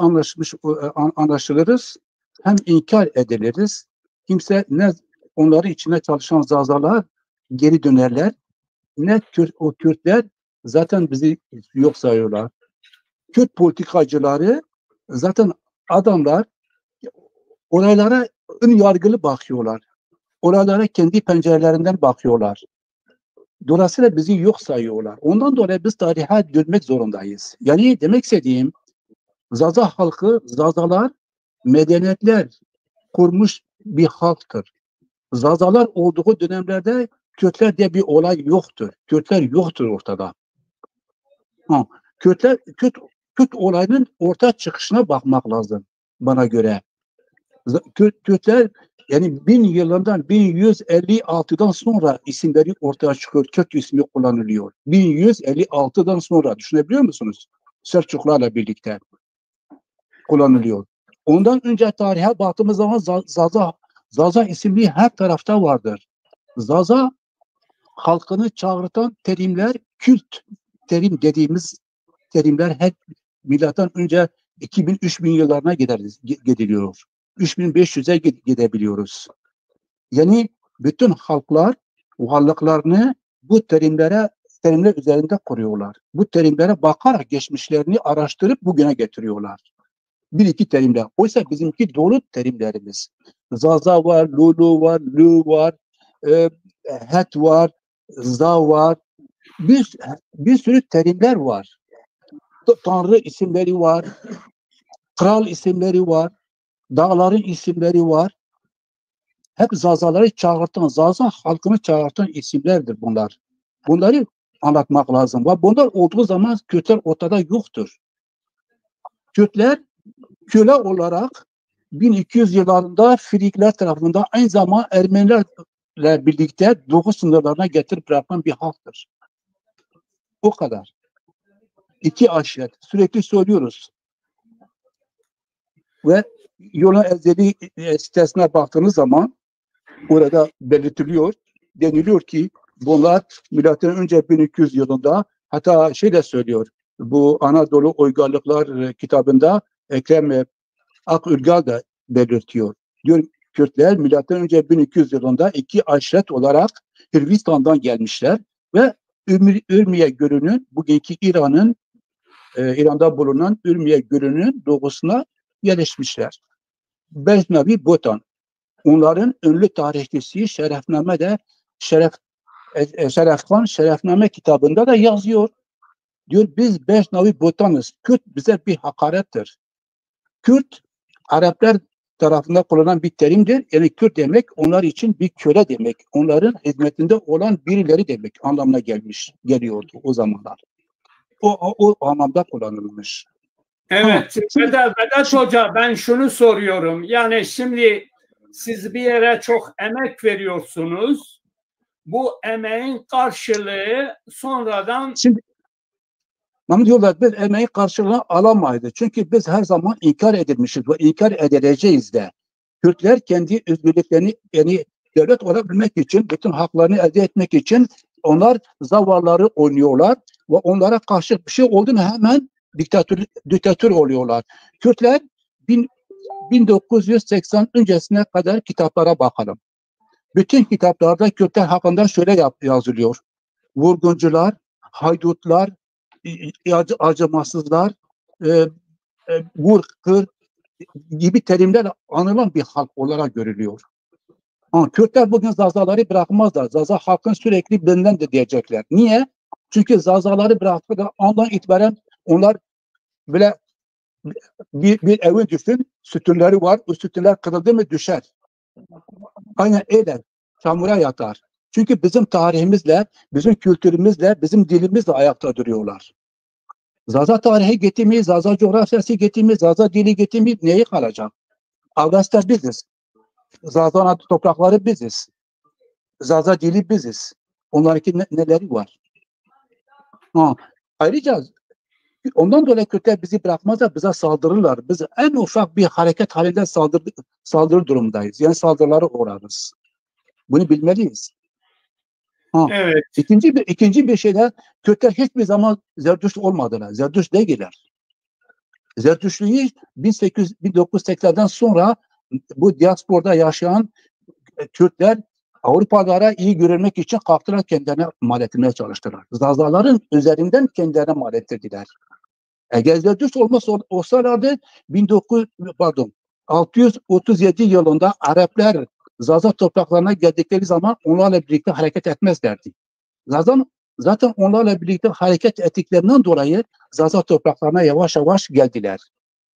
anlaşılırız hem inkar ediliriz. Kimse ne onları içine çalışan Zazalar geri dönerler ne o Kürtler zaten bizi yok sayıyorlar. Kürt politikacıları zaten adamlar olaylara ön yargılı bakıyorlar. Olaylara kendi pencerelerinden bakıyorlar. Dolayısıyla bizi yok sayıyorlar. Ondan dolayı biz tarihe dönmek zorundayız. Yani demek istediğim Zaza halkı, Zazalar medeniyetler kurmuş bir halktır. Zazalar olduğu dönemlerde Kürtler diye bir olay yoktur. Kürtler yoktur ortada. Kürt olayının ortaya çıkışına bakmak lazım bana göre. Kürtler yani 1000 yılından 1156'dan sonra isimleri ortaya çıkıyor. Kürt ismi kullanılıyor. 1156'dan sonra düşünebiliyor musunuz? Selçuklarla birlikte kullanılıyor. Ondan önce tarihe baktığımız zaman Zaza isimli her tarafta vardır. Zaza halkını çağırtan terimler Kürt terim dediğimiz terimler hep milattan önce 2000-3000 yıllarına gidiliyor. 3500'e gidebiliyoruz. Yani bütün halklar varlıklarını bu terimler üzerinde kuruyorlar. Bu terimlere bakarak geçmişlerini araştırıp bugüne getiriyorlar. Bir iki terimler. Oysa bizimki dolu terimlerimiz. Zaza var, Lulu var, Lu var, Het var, Za var. Bir sürü terimler var. Tanrı isimleri var, kral isimleri var, dağların isimleri var. hep Zazaları çağırtan, Zaza halkını çağırtan isimlerdir bunlar. Bunları anlatmak lazım. Ve bunlar olduğu zaman Kürtler ortada yoktur. Kürtler köle olarak 1200 yıllarında Frikler tarafından aynı zamanda Ermenilerle birlikte Doğu sınırlarına getirip bırakan bir halktır. O kadar. İki aşiret. Sürekli söylüyoruz. Ve Yunan Ezeli sitesine baktığınız zaman orada belirtiliyor. Deniliyor ki bunlar milattan önce 1200 yılında, hatta şey de söylüyor. Bu Anadolu Uygarlıklar kitabında Ekrem Akülgal da belirtiyor. Diyor Kürtler milattan önce 1200 yılında iki aşiret olarak Hırvatistan'dan gelmişler ve Ürmiye Gölü'nün, bugünkü İran'da bulunan Ürmiye Gölü'nün doğusuna yerleşmişler. Beşnavi Botan. Onların ünlü tarihçisi Şerefname de Şerefkan Şerefname kitabında da yazıyor. Diyor biz Beşnavi Botanız. Kürt bize bir hakarettir. Kürt Araplar tarafından kullanılan bir terimdir. Yani Kürt demek onlar için bir köle demek. Onların hizmetinde olan birileri demek anlamına geliyordu o zamanlar. O anlamda kullanılmış. Evet, Vedat Hoca, ben şunu soruyorum. Yani şimdi siz bir yere çok emek veriyorsunuz. Bu emeğin karşılığı sonradan... Şimdi Mahmut diyorlar biz emeği karşılığını alamaydı. Çünkü biz her zaman inkar edilmişiz ve inkar edileceğiz de. Kürtler kendi özgürlüklerini yani devlet olabilmek için, bütün haklarını elde etmek için onlar zavalları oynuyorlar ve onlara karşı bir şey oldu mu hemen diktatör oluyorlar. Kürtler 1980 öncesine kadar kitaplara bakalım. Bütün kitaplarda Kürtler hakkında şöyle yazılıyor. Vurguncular, haydutlar, acımasızlar, vur, kır gibi terimler anılan bir halk olarak görülüyor. Ama Kürtler bugün Zazaları bırakmazlar. Zaza halkın sürekli benden de diyecekler. Niye? Çünkü Zazaları bıraktıkları andan itibaren onlar böyle bir evin düşün, sütunları var. O sütunlar kırıldı mı düşer. Aynen öyle. Çamura yatar. Çünkü bizim tarihimizle, bizim kültürümüzle, bizim dilimizle ayakta duruyorlar. Zaza tarihi getirmeyi, Zaza coğrafyası getirmeyi, Zaza dili getirmeyi neyi kalacak? Avgastar biziz. Zaza toprakları biziz. Zaza dili biziz. Onlarınki neleri var? Ayrıca ondan dolayı Kürtler bizi bırakmazlar, bize saldırırlar. Biz en ufak bir hareket halinde saldırı durumdayız. Yani saldırılara uğrarız. Bunu bilmeliyiz. Evet. İkinci bir şey de Kürtler hiçbir zaman Zerdüşt olmadılar. Zerdüşt değiller. Zerdüştlüğü 1980'den sonra bu diasporada yaşayan Kürtler Avrupalılara iyi görünmek için kalktılar, kendilerine mal etmeye çalıştılar. Zazaların üzerinden kendilerine mal ettirdiler. Eğer Zerdüşt olsalardı 637 yılında Araplar Zaza topraklarına geldikleri zaman onlarla birlikte hareket etmezlerdi. Zaten onlarla birlikte hareket ettiklerinden dolayı Zaza topraklarına yavaş yavaş geldiler.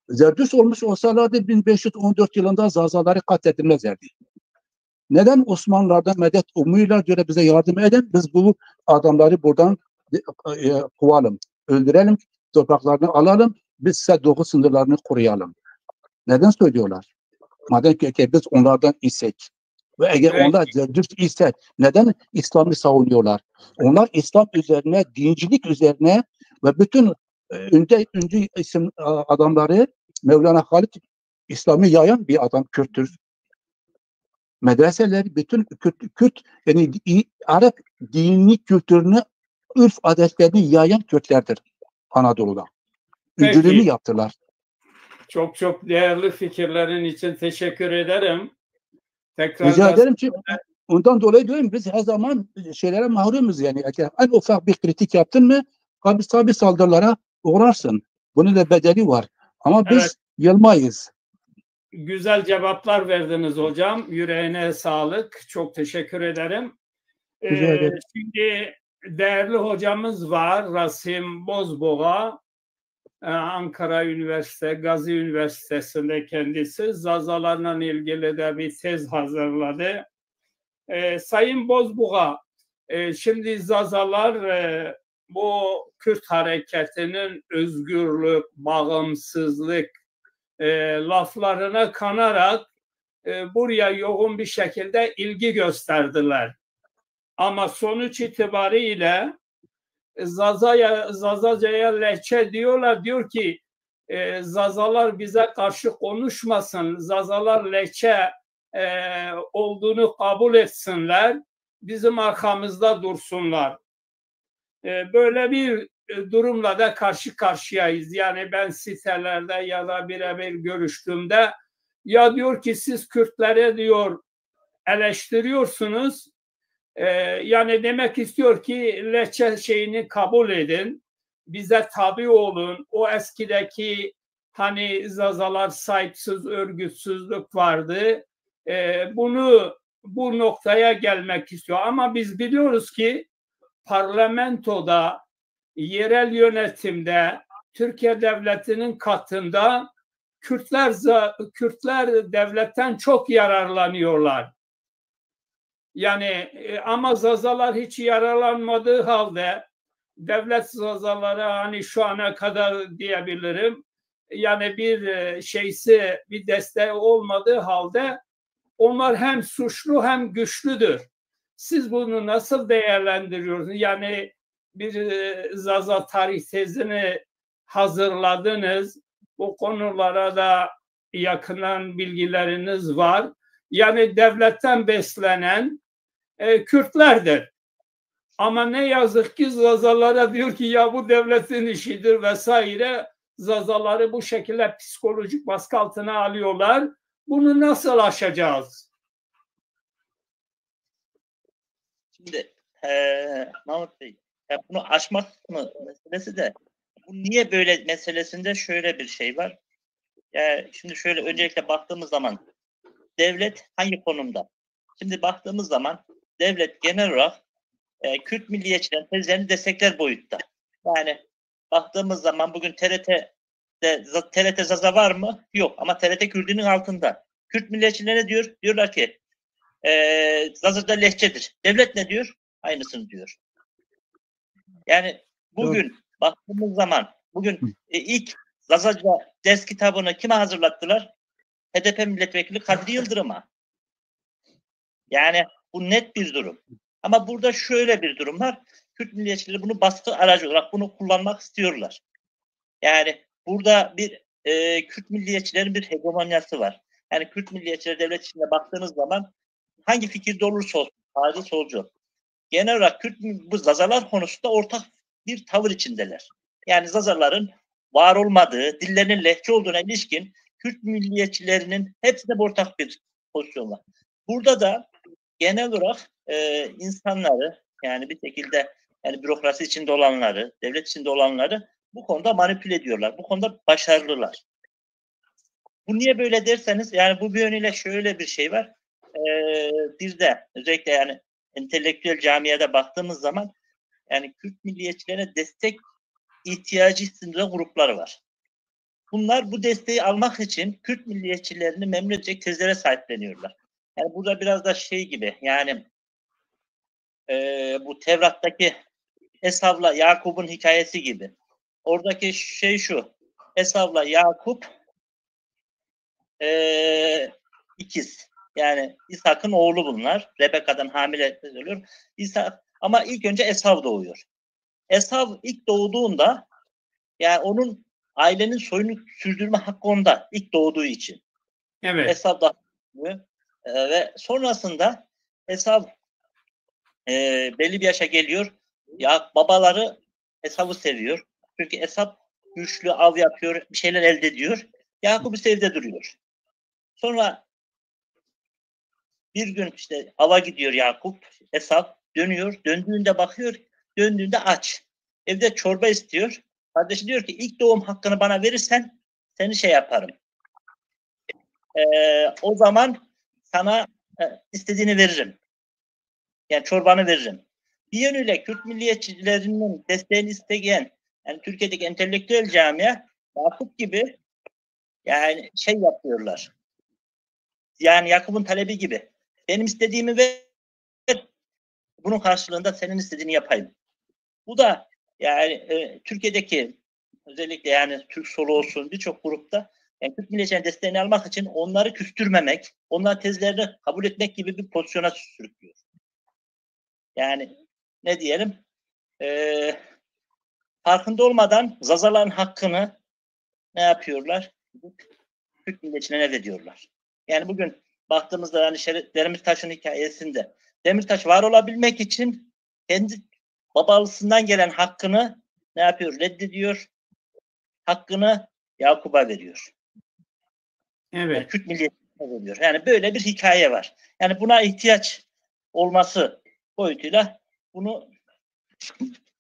Zerdüşt olmuş olsalardı 1514 yılında Zazaları katledilmezlerdi. Neden Osmanlılardan medet umuyorlar diyor, bize yardım edin, biz bu adamları buradan kovalım, öldürelim, topraklarını alalım, biz size Doğu sınırlarını koruyalım. Neden söylüyorlar? Madem ki biz onlardan isek ve eğer onlar Zerdüşt ise neden İslam'ı savunuyorlar? Onlar İslam üzerine, dincilik üzerine ve bütün öncü isim adamları Mevlana Halit İslam'ı yayan bir adam, Kürttür. Medreseler bütün Kürt yani Arap dini kültürünü, ürf adetlerini yayan Kürtlerdir Anadolu'da. Öncülüğünü yaptılar. Çok çok değerli fikirlerin için teşekkür ederim. Tekrar rica ederim ki ondan dolayı diyorum biz her zaman şeylere mahrumuz yani. En ufak bir kritik yaptın mı tabi saldırılara uğrarsın. Bunun da bedeli var. Ama biz yılmayız. Güzel cevaplar verdiniz hocam. Yüreğine sağlık. Çok teşekkür ederim. Şimdi değerli hocamız var. Rasim Bozboğa. Ankara Üniversitesi, Gazi Üniversitesi'nde kendisi Zazalarla ilgili de bir tez hazırladı. Sayın Bozbuğa, şimdi Zazalar bu Kürt hareketinin özgürlük, bağımsızlık laflarına kanarak buraya yoğun bir şekilde ilgi gösterdiler. Ama sonuç itibariyle Zazaca'ya lehçe diyorlar. Diyor ki Zazalar bize karşı konuşmasın. Zazalar lehçe olduğunu kabul etsinler. Bizim arkamızda dursunlar. Böyle bir durumla da karşı karşıyayız. Yani ben sitelerde ya da birebir görüştüğümde ya diyor ki siz Kürtlere diyor eleştiriyorsunuz. Yani demek istiyor ki lehçe şeyini kabul edin. Bize tabi olun. O eskideki hani Zazalar sahipsiz örgütsüzlük vardı. Bu noktaya gelmek istiyor. Ama biz biliyoruz ki parlamentoda, yerel yönetimde, Türkiye Devleti'nin katında Kürtler devletten çok yararlanıyorlar. Yani ama Zazalar hiç yararlanmadığı halde devlet Zazalara hani şu ana kadar diyebilirim yani bir bir desteği olmadığı halde onlar hem suçlu hem güçlüdür. Siz bunu nasıl değerlendiriyorsunuz? Yani bir Zaza tarih tezini hazırladınız. Bu konulara da yakından bilgileriniz var. Yani devletten beslenen Kürtlerdir. Ama ne yazık ki Zazalara diyor ki ya bu devletin işidir vesaire. Zazaları bu şekilde psikolojik baskı altına alıyorlar. Bunu nasıl aşacağız? Şimdi Mahmut Bey, bunu aşmak meselesi de bu niye böyle meselesinde şöyle bir şey var. Şimdi şöyle öncelikle baktığımız zaman devlet hangi konumda? Şimdi baktığımız zaman devlet genel olarak Kürt milliyetçilerin tezlerini destekler boyutta. Yani baktığımız zaman bugün TRT Zaza var mı? Yok. Ama TRT Kürt'ünün altında. Kürt milliyetçileri diyor? Diyorlar ki Zaza'da lehçedir. Devlet ne diyor? Aynısını diyor. Yani bugün baktığımız zaman ilk Zazaca ders kitabını kime hazırlattılar? HDP milletvekili Kadri Yıldırım'a. Yani bu net bir durum. Ama burada şöyle bir durum var. Kürt milliyetçileri bunu baskı aracı olarak bunu kullanmak istiyorlar. Yani burada bir Kürt milliyetçilerin bir hegemonyası var. Yani Kürt milliyetçileri devlet içinde baktığınız zaman hangi fikirde olursa olsun, sağcı solcu. Genel olarak bu Zazalar konusunda ortak bir tavır içindeler. Yani Zazaların var olmadığı, dillerinin lehçe olduğuna ilişkin Kürt milliyetçilerinin hepsinde ortak bir pozisyon var. Burada da genel olarak insanları yani bir şekilde yani bürokrasi içinde olanları, devlet içinde olanları bu konuda manipüle ediyorlar. Bu konuda başarılılar. Bu niye böyle derseniz yani bu bir yönüyle şöyle bir şey var. Bir de özellikle yani entelektüel camiada baktığımız zaman yani Kürt milliyetçilerine destek ihtiyacı hissedilen grupları var. Bunlar bu desteği almak için Kürt milliyetçilerini memnun edecek tezlere sahipleniyorlar. Yani burada biraz da şey gibi yani bu Tevrat'taki Esav'la Yakup'un hikayesi gibi. Oradaki şey şu. Esav'la Yakup ikiz. Yani İshak'ın oğlu bunlar. Rebeka'dan hamile oluyor. Ama ilk önce Esav doğuyor. Esav ilk doğduğunda yani onun ailenin soyunu sürdürme hakkı onda ilk doğduğu için. Evet. Esav da ve sonrasında Esav belli bir yaşa geliyor. Ya babaları Esav'ı seviyor. Çünkü Esav güçlü av yapıyor, bir şeyler elde ediyor. Yakup ise evde duruyor. Sonra bir gün işte ava gidiyor Yakup. Esav dönüyor. Döndüğünde bakıyor. Döndüğünde aç. Evde çorba istiyor. Kardeşi diyor ki ilk doğum hakkını bana verirsen seni şey yaparım. O zaman sana istediğini veririm. Yani çorbanı veririm. Bir yönüyle Kürt milliyetçilerinin desteğini isteyen yani Türkiye'deki entelektüel camia Yakup gibi yani şey yapıyorlar. Yani Yakup'un talebi gibi. Benim istediğimi ver, bunun karşılığında senin istediğini yapayım. Bu da yani Türkiye'deki özellikle yani Türk solu olsun birçok grupta yani Türk milliyetçilerin desteğini almak için onları küstürmemek, onların tezlerini kabul etmek gibi bir pozisyona sürüklüyor. Yani ne diyelim farkında olmadan Zazaların hakkını ne yapıyorlar? Türk milliyetçilerine veriyorlar. Yani bugün baktığımızda yani Demirtaş'ın hikayesinde Demirtaş var olabilmek için kendi babalısından gelen hakkını ne yapıyor? Reddediyor. Hakkını Yakup'a veriyor. Evet. Yani Kürt milliyetçiliğine veriyor. Yani böyle bir hikaye var. Yani buna ihtiyaç olması boyutuyla bunu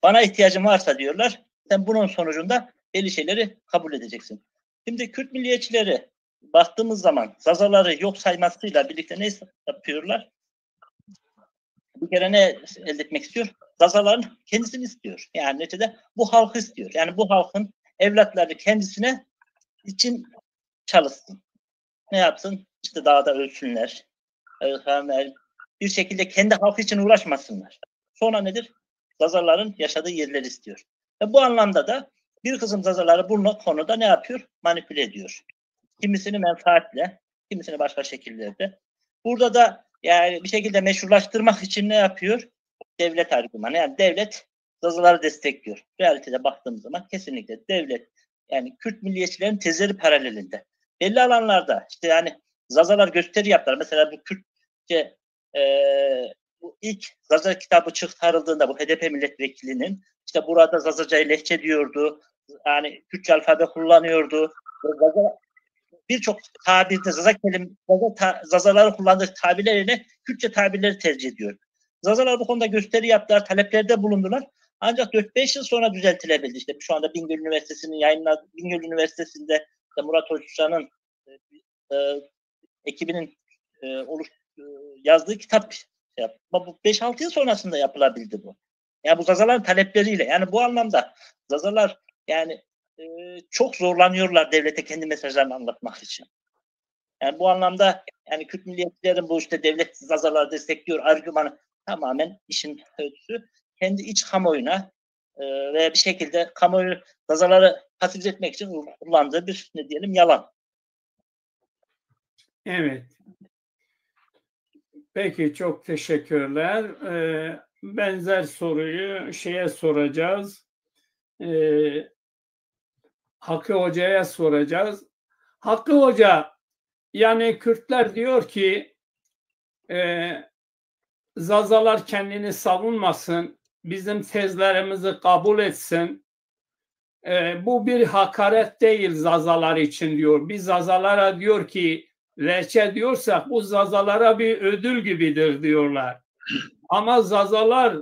bana ihtiyacın varsa diyorlar. Sen bunun sonucunda belli şeyleri kabul edeceksin. Şimdi Kürt milliyetçileri baktığımız zaman Zazaları yok saymasıyla birlikte ne yapıyorlar? Bir kere ne elde etmek istiyor? Zazaların kendisini istiyor. Yani neticede bu halkı istiyor. Yani bu halkın evlatları kendisine için çalışsın. Ne yapsın? İşte dağda ölsünler. Bir şekilde kendi halkı için uğraşmasınlar. Sonra nedir? Zazaların yaşadığı yerleri istiyor. Ve bu anlamda da bir kısım Zazaları bu konuda ne yapıyor? Manipüle ediyor. Kimisini menfaatle, kimisini başka şekillerde. Burada da yani bir şekilde meşrulaştırmak için ne yapıyor? Devlet argümanı. Yani devlet Zazaları destekliyor. Realitede baktığımız zaman kesinlikle devlet yani Kürt milliyetçilerin tezleri paralelinde. Belli alanlarda işte yani Zazalar gösteri yaptılar. Mesela bu Kürtçe bu ilk Zaza kitabı çıkarıldığında bu HDP milletvekilinin işte burada Zazaca'yı lehçe diyordu. Yani Kürtçe alfabe kullanıyordu. Zaza birçok tabirde Zazaları kullandığı tabirler yerine Kürtçe tabirleri tercih ediyor. Zazalar bu konuda gösteri yaptılar, taleplerde bulundular. Ancak 4-5 yıl sonra düzeltilebildi. İşte şu anda Bingöl Üniversitesi'nin yayınladığı, Bingöl Üniversitesi'nde Murat Özcan'ın ekibinin yazdığı kitap bu 5-6 yıl sonrasında yapılabildi bu. Yani bu Zazaların talepleriyle. Yani bu anlamda Zazalar yani çok zorlanıyorlar devlete kendi mesajlarını anlatmak için. Yani bu anlamda yani Kürt milliyetçilerin bu işte devlet Zazaları destekliyor argümanı tamamen işin ölçüsü kendi iç kamuoyuna ve bir şekilde kamuoyu Zazaları pasifize etmek için kullandığı bir ne diyelim yalan. Evet. Peki çok teşekkürler. Benzer soruyu şeye soracağız. Hakkı Hoca'ya soracağız. Hakkı Hoca, yani Kürtler diyor ki Zazalar kendini savunmasın, bizim tezlerimizi kabul etsin. Bu bir hakaret değil Zazalar için diyor. Biz Zazalara diyor ki lehçe diyorsak bu Zazalara bir ödül gibidir diyorlar. Ama Zazalar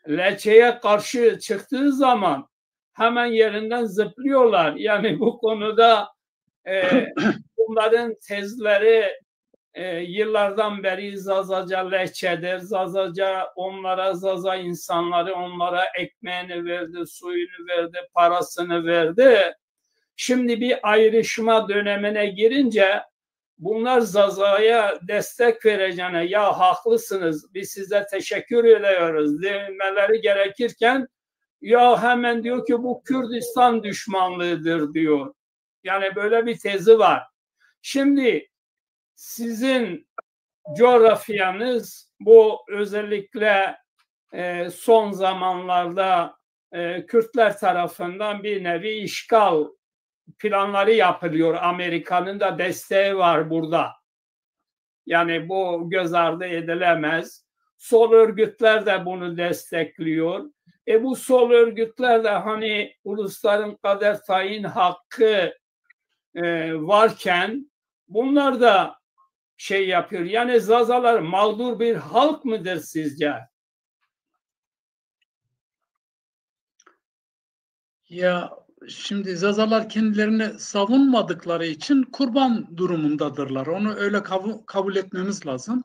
lehçeye karşı çıktığı zaman hemen yerinden zıplıyorlar. Yani bu konuda bunların tezleri yıllardan beri Zazaca lehçedir. Zazaca onlara, Zaza insanları onlara ekmeğini verdi, suyunu verdi, parasını verdi. Şimdi bir ayrışma dönemine girince bunlar Zaza'ya destek vereceğine ya haklısınız biz size teşekkür ediyoruz demeleri gerekirken ya hemen diyor ki bu Kürdistan düşmanlığıdır diyor. Yani böyle bir tezi var. Şimdi sizin coğrafyanız bu özellikle son zamanlarda Kürtler tarafından bir nevi işgal planları yapılıyor. Amerika'nın da desteği var burada. Yani bu göz ardı edilemez. Sol örgütler de bunu destekliyor. Bu sol örgütler de hani ulusların kader tayin hakkı varken bunlar da şey yapıyor. Yani Zazalar mağdur bir halk mıdır sizce? Ya şimdi Zazalar kendilerini savunmadıkları için kurban durumundadırlar. Onu öyle kabul etmemiz lazım.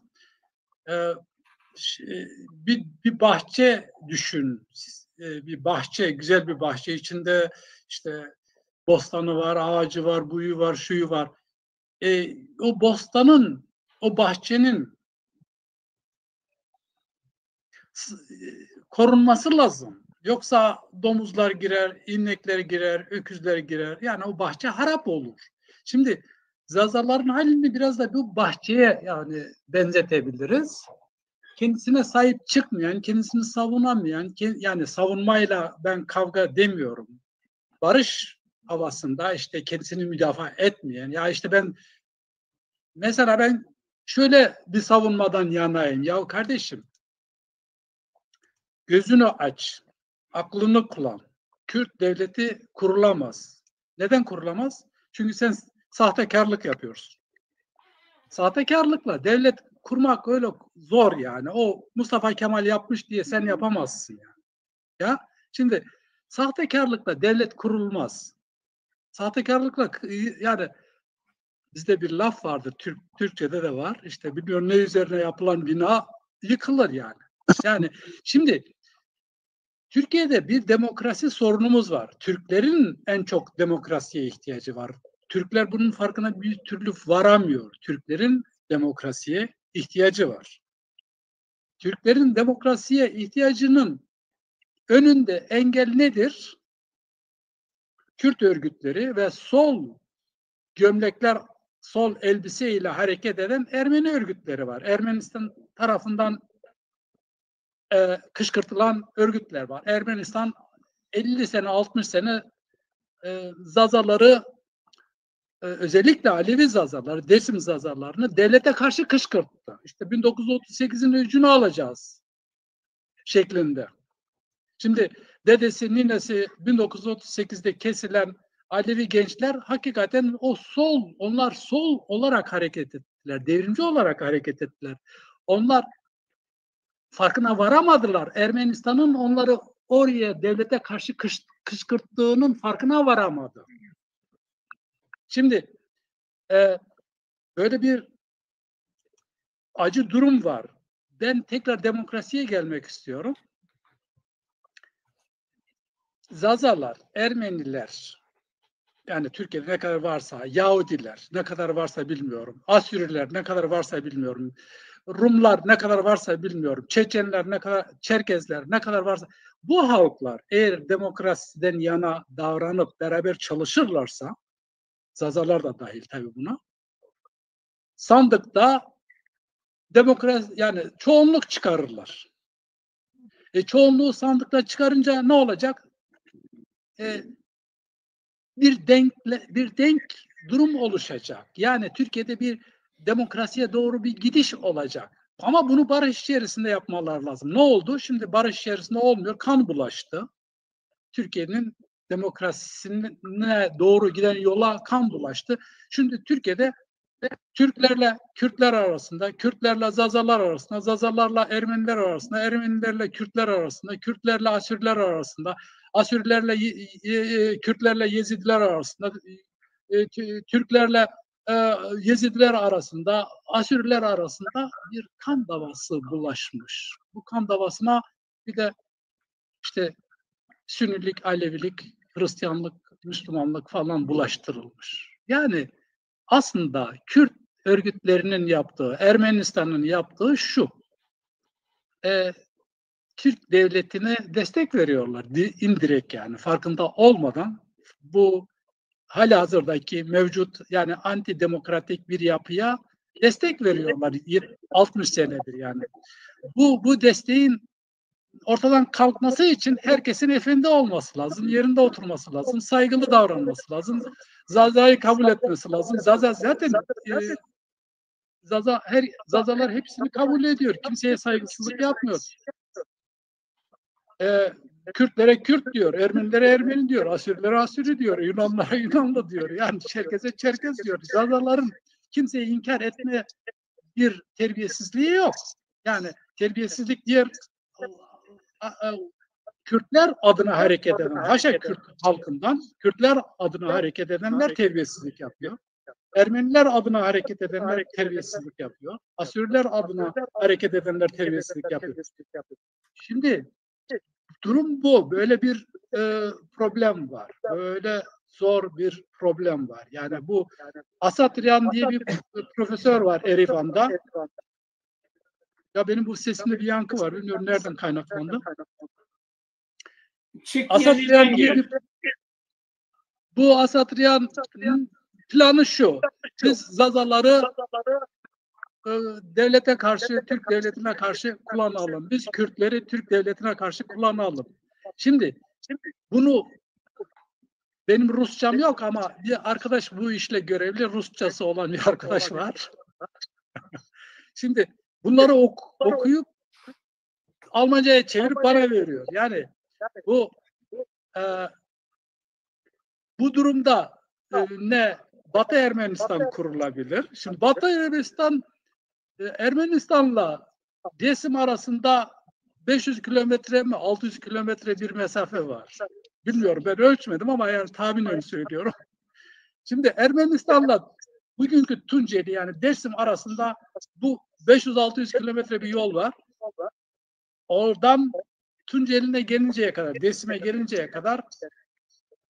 Bir bahçe düşün. Bir bahçe, güzel bir bahçe içinde işte bostanı var, ağacı var, buyu var, şuyu var. O bostanın, o bahçenin korunması lazım. Yoksa domuzlar girer, inekler girer, öküzler girer. Yani o bahçe harap olur. Şimdi Zazaların halini biraz da bu bahçeye yani benzetebiliriz. Kendisine sahip çıkmayan, kendisini savunamayan, yani savunmayla ben kavga demiyorum. Barış havasında işte kendisini müdafaa etmeyen, ya işte mesela ben şöyle bir savunmadan yanayım. Ya kardeşim, gözünü aç, aklını kullan. Kürt devleti kurulamaz. Neden kurulamaz? Çünkü sen sahtekarlık yapıyorsun. Sahtekarlıkla devlet kurmak öyle zor yani. O Mustafa Kemal yapmış diye sen yapamazsın yani. Ya şimdi sahtekarlıkla devlet kurulmaz. Sahtekarlıkla yani bizde bir laf vardır. Türkçe'de de var. İşte bilmiyorum ne üzerine yapılan bina yıkılır yani. Yani şimdi Türkiye'de bir demokrasi sorunumuz var. Türklerin en çok demokrasiye ihtiyacı var. Türkler bunun farkına bir türlü varamıyor. Türklerin demokrasiye ihtiyacı var. Türklerin demokrasiye ihtiyacının önünde engel nedir? Kürt örgütleri ve sol gömlekler, sol elbiseyle hareket eden Ermeni örgütleri var. Ermenistan tarafından kışkırtılan örgütler var. Ermenistan 50 sene, 60 sene Zazaları, özellikle Alevi Zazaları, Dersim Zazalarını devlete karşı kışkırttı. İşte 1938'in öcünü alacağız şeklinde. Şimdi dedesi, ninesi 1938'de kesilen Alevi gençler hakikaten o sol, onlar sol olarak hareket ettiler. Devrimci olarak hareket ettiler. Onlar farkına varamadılar. Ermenistan'ın onları oraya devlete karşı kışkırttığının farkına varamadı. Şimdi böyle bir acı durum var. Ben tekrar demokrasiye gelmek istiyorum. Zazalar, Ermeniler, yani Türkiye'de ne kadar varsa, Yahudiler ne kadar varsa bilmiyorum, Asürler ne kadar varsa bilmiyorum, Rumlar ne kadar varsa bilmiyorum, Çeçenler ne kadar, Çerkezler ne kadar varsa, bu halklar eğer demokrasiden yana davranıp beraber çalışırlarsa, Zazalar da dahil tabii buna, sandıkta demokrasi, yani çoğunluk çıkarırlar. Çoğunluğu sandıkta çıkarınca ne olacak? Bir denk durum oluşacak. Yani Türkiye'de bir demokrasiye doğru bir gidiş olacak. Ama bunu barış içerisinde yapmalar lazım. Ne oldu? Şimdi barış içerisinde olmuyor. Kan bulaştı. Türkiye'nin demokrasisine doğru giden yola kan bulaştı. Şimdi Türkiye'de Türklerle Kürtler arasında, Kürtlerle Zazalar arasında, Zazalarla Ermeniler arasında, Ermenilerle Kürtler arasında, Kürtlerle Asürler arasında, Asürlerle Kürtlerle Yezidiler arasında, Türklerle Yezidiler arasında, Asürler arasında bir kan davası bulaşmış. Bu kan davasına bir de işte Sünnilik, Alevilik, Hristiyanlık, Müslümanlık falan bulaştırılmış. Yani aslında Kürt örgütlerinin yaptığı, Ermenistan'ın yaptığı şu. Türk devletine destek veriyorlar. İndirekt yani farkında olmadan bu halihazırdaki mevcut yani antidemokratik bir yapıya destek veriyorlar 60 senedir yani. Bu desteğin ortadan kalkması için herkesin efendi olması lazım, yerinde oturması lazım, saygılı davranması lazım, Zaza'yı kabul etmesi lazım. Zaza zaten Zazalar hepsini kabul ediyor. Kimseye saygısızlık yapmıyor. Kürtlere Kürt diyor, Ermenilere Ermeni diyor, Asürlere Asürü diyor, Yunanlara Yunanlı diyor. Yani Çerkez'e Çerkez diyor. Zazaların kimseyi inkar etmeye bir terbiyesizliği yok. Yani terbiyesizlik diğer Kürtler adına hareket eden, haşa Kürt halkından Kürtler adına hareket edenler terbiyesizlik yapıyor. Ermeniler adına hareket edenler terbiyesizlik yapıyor. Asürler adına hareket edenler terbiyesizlik yapıyor. Şimdi durum bu. Böyle bir problem var. Böyle zor bir problem var. Yani bu Asatryan diye bir profesör var Erivan'da. Ya benim bu sesimde bir yankı var. Bilmiyorum nereden kaynaklandı. Asatryan diye bir bu Asatryan'ın planı şu. Biz Zazaları devlete karşı, Türk devletine karşı kullanalım. Biz Kürtleri Türk devletine karşı kullanalım. Şimdi bunu benim Rusçam yok ama bir arkadaş bu işle görevli, Rusçası olan bir arkadaş var. Şimdi bunları okuyup Almanca'ya çevirip bana veriyor. Yani bu durumda ne Batı Ermenistan kurulabilir? Şimdi Batı Ermenistan Ermenistan'la Dersim arasında 500 kilometre mi 600 kilometre bir mesafe var. Bilmiyorum, ben ölçmedim ama yani tahminen söylüyorum. Şimdi Ermenistan'la bugünkü Tunceli yani Dersim arasında bu 500-600 kilometre bir yol var. Oradan Tunceli'ne gelinceye kadar, Dersim'e gelinceye kadar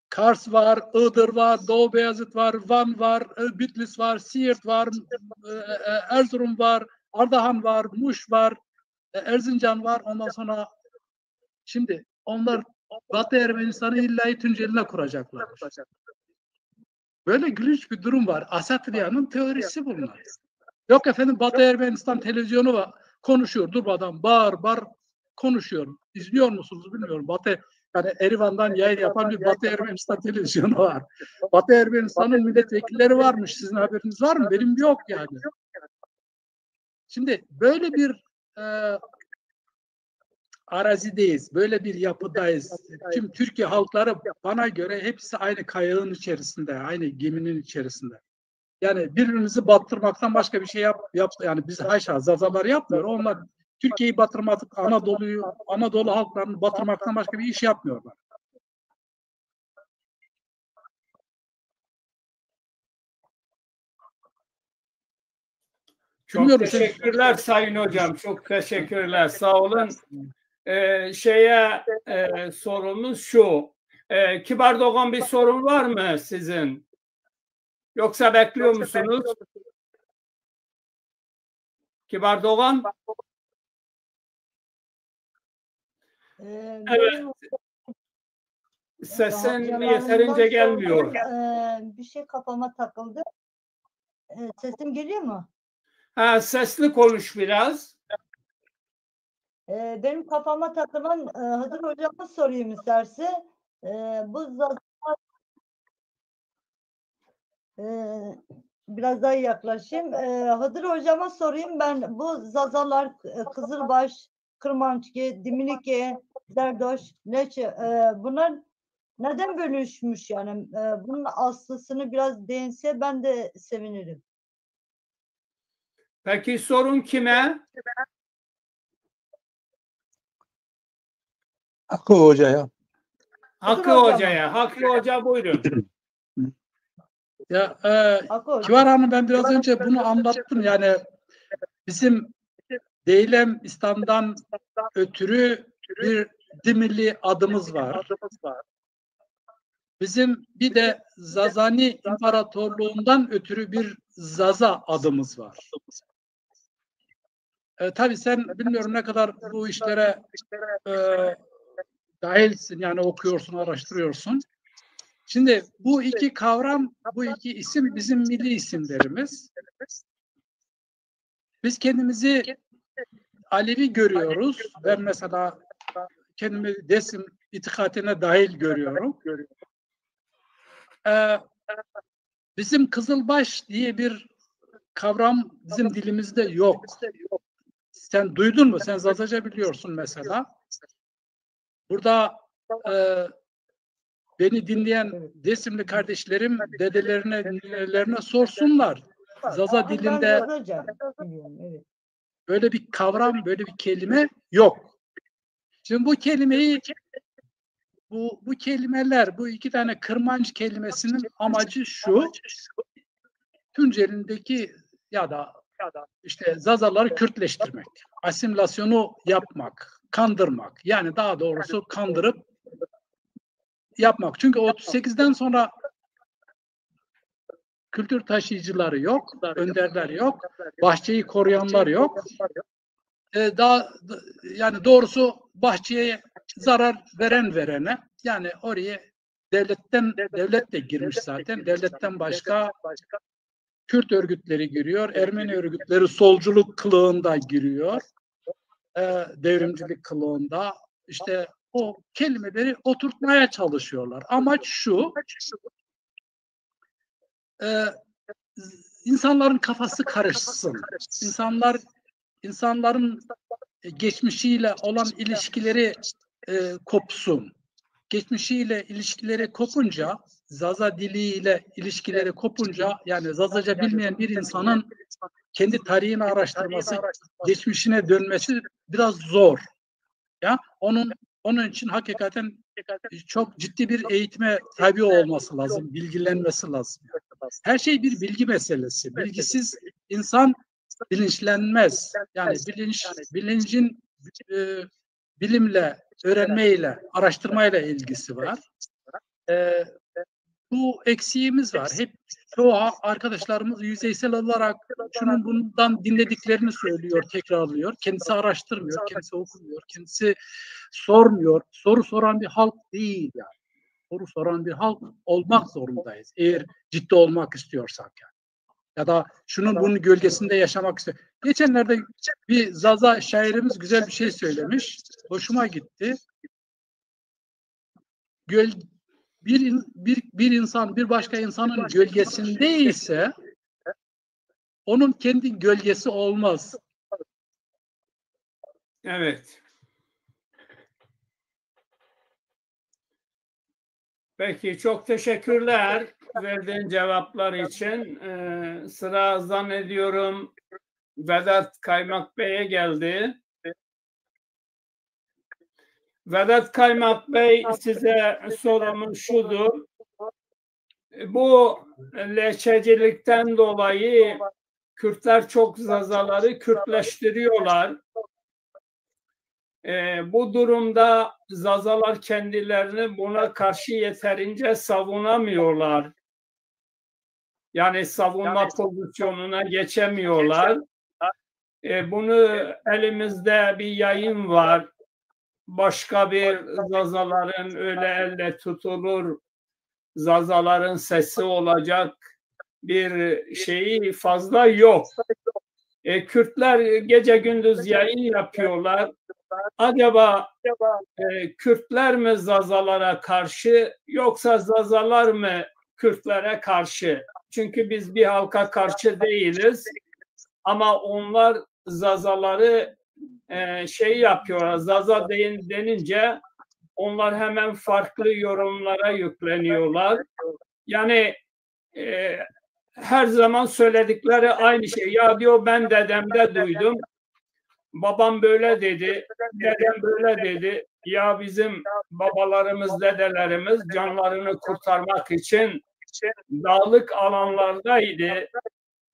Kars var, Iğdır var, Doğu Beyazıt var, Van var, Bitlis var, Siirt var, Erzurum var, Ardahan var, Muş var, Erzincan var. Ondan sonra şimdi onlar Batı Ermenistan'ı illa Tunceli'ne kuracaklar. Böyle gülünç bir durum var. Asatryan'ın teorisi bunlar. Yok efendim Batı Ermenistan televizyonu var, konuşuyor. Durmadan bağır konuşuyor. İzliyor musunuz bilmiyorum. Yani Erivan'dan yayın yapan bir Batı Ermenistan televizyonu var. Batı Ermenistan'ın milletvekilleri varmış. Sizin haberiniz var mı? Benim yok yani. Şimdi böyle bir arazideyiz. Böyle bir yapıdayız. Tüm Türkiye halkları bana göre hepsi aynı kayığın içerisinde, aynı geminin içerisinde. Yani birbirimizi battırmaktan başka bir şey yani biz haşa Zazalar yapmıyor. Onlar Türkiye'yi batırmak, Anadolu halklarını batırmaktan başka bir iş yapmıyorlar. Çok teşekkürler Sayın Hocam. Çok teşekkürler. Sağ olun. Sorumuz şu. Kibar Doğan bir sorun var mı sizin? Yoksa bekliyor musunuz? Kibar Doğan? Evet. Sesin yeterince gelmiyor. Bir şey kafama takıldı. Sesim geliyor mu? Ha, sesli konuş biraz. Benim kafama takılan Hıdır Hocam'a sorayım isterse. Bu biraz daha yaklaşayım. Hıdır Hocam'a sorayım ben. Bu Zazalar, Kızılbaş, Kırmançki, Diminike, Zerdoş, Leçe bunlar neden bölüşmüş yani? Bunun aslısını biraz değinse ben de sevinirim. Peki sorun kime? Hakkı Hoca'ya. Hakkı Hoca'ya. Hakkı Hoca buyurun. Ya Kibar Hanım ben biraz önce bunu anlattım. Yani bizim Deylem İslam'dan ötürü bir Dimili adımız var. Bizim bir de Zazani İmparatorluğundan ötürü bir Zaza adımız var. Tabii sen bilmiyorum ne kadar bu işlere dahilsin yani okuyorsun, araştırıyorsun. Şimdi bu iki kavram, bu iki isim bizim milli isimlerimiz. Biz kendimizi Alevi görüyoruz. Ben mesela kendimi Dersim itikadine dahil görüyorum. Bizim Kızılbaş diye bir kavram bizim dilimizde yok. Sen duydun mu? Sen Zazaca biliyorsun mesela. Burada beni dinleyen Dersimli kardeşlerim dedelerine, ninelerine sorsunlar. Zaza dilinde böyle bir kavram, böyle bir kelime yok. Şimdi bu kelimeyi bu kelimeler, bu iki tane kırmanç kelimesinin amacı şu: Tunceli'ndeki ya da işte Zazaları Kürtleştirmek, asimilasyonu yapmak, kandırmak. Yani daha doğrusu kandırıp yapmak. Çünkü 38'den sonra kültür taşıyıcıları yok, önderler yok, bahçeyi koruyanlar yok. Yani doğrusu bahçeye zarar verene, yani oraya devlet de girmiş zaten. Devletten başka Kürt örgütleri giriyor, Ermeni örgütleri solculuk kılığında giriyor, devrimcilik kılığında. İşte o kelimeleri oturtmaya çalışıyorlar. Amaç şu, insanların kafası karışsın. İnsanların geçmişiyle olan ilişkileri kopsun. Geçmişiyle ilişkileri kopunca, Zaza diliyle ilişkileri kopunca, yani Zazaca bilmeyen bir insanın kendi tarihini araştırması, geçmişine dönmesi biraz zor. Ya onun için hakikaten çok ciddi bir eğitime tabi olması lazım, bilgilenmesi lazım. Her şey bir bilgi meselesi. Bilgisiz insan bilinçlenmez. Yani bilincin bilimle, öğrenmeyle, araştırmayla ilgisi var. Bu eksiğimiz var. Hep çoğu arkadaşlarımız yüzeysel olarak şunun bundan dinlediklerini söylüyor, tekrarlıyor. Kendisi araştırmıyor, kendisi okumuyor, kendisi sormuyor. Soru soran bir halk değil yani. Soru soran bir halk olmak zorundayız. Eğer ciddi olmak istiyorsak yani. Ya da şunun bunun gölgesinde yaşamak istiyor. Geçenlerde bir Zaza şairimiz güzel bir şey söylemiş. Hoşuma gitti. Bir insan bir başka insanın gölgesindeyse onun kendi gölgesi olmaz. Evet. Peki, çok teşekkürler verdiğin cevaplar için. Sıra zannediyorum Vedat Kaymak Bey'e geldi. Vedat Kaymak Bey, size sorum şudur. Bu leçecilikten dolayı Kürtler çok Zazaları Kürtleştiriyorlar. Bu durumda Zazalar kendilerini buna karşı yeterince savunamıyorlar. Yani savunma pozisyonuna geçemiyorlar. Bunu elimizde bir yayın var. Başka bir Zazaların öyle elle tutulur, Zazaların sesi olacak bir şeyi fazla yok. Kürtler gece gündüz yayın yapıyorlar. Acaba Kürtler mi Zazalara karşı, yoksa Zazalar mı Kürtlere karşı? Çünkü biz bir halka karşı değiliz. Ama onlar Zazaları şey yapıyorlar. Zaza denince onlar hemen farklı yorumlara yükleniyorlar. Yani her zaman söyledikleri aynı şey. Ya diyor, ben dedemde duydum. Babam böyle dedi, dedem böyle dedi. Ya bizim babalarımız, dedelerimiz canlarını kurtarmak için dağlık alanlardaydı.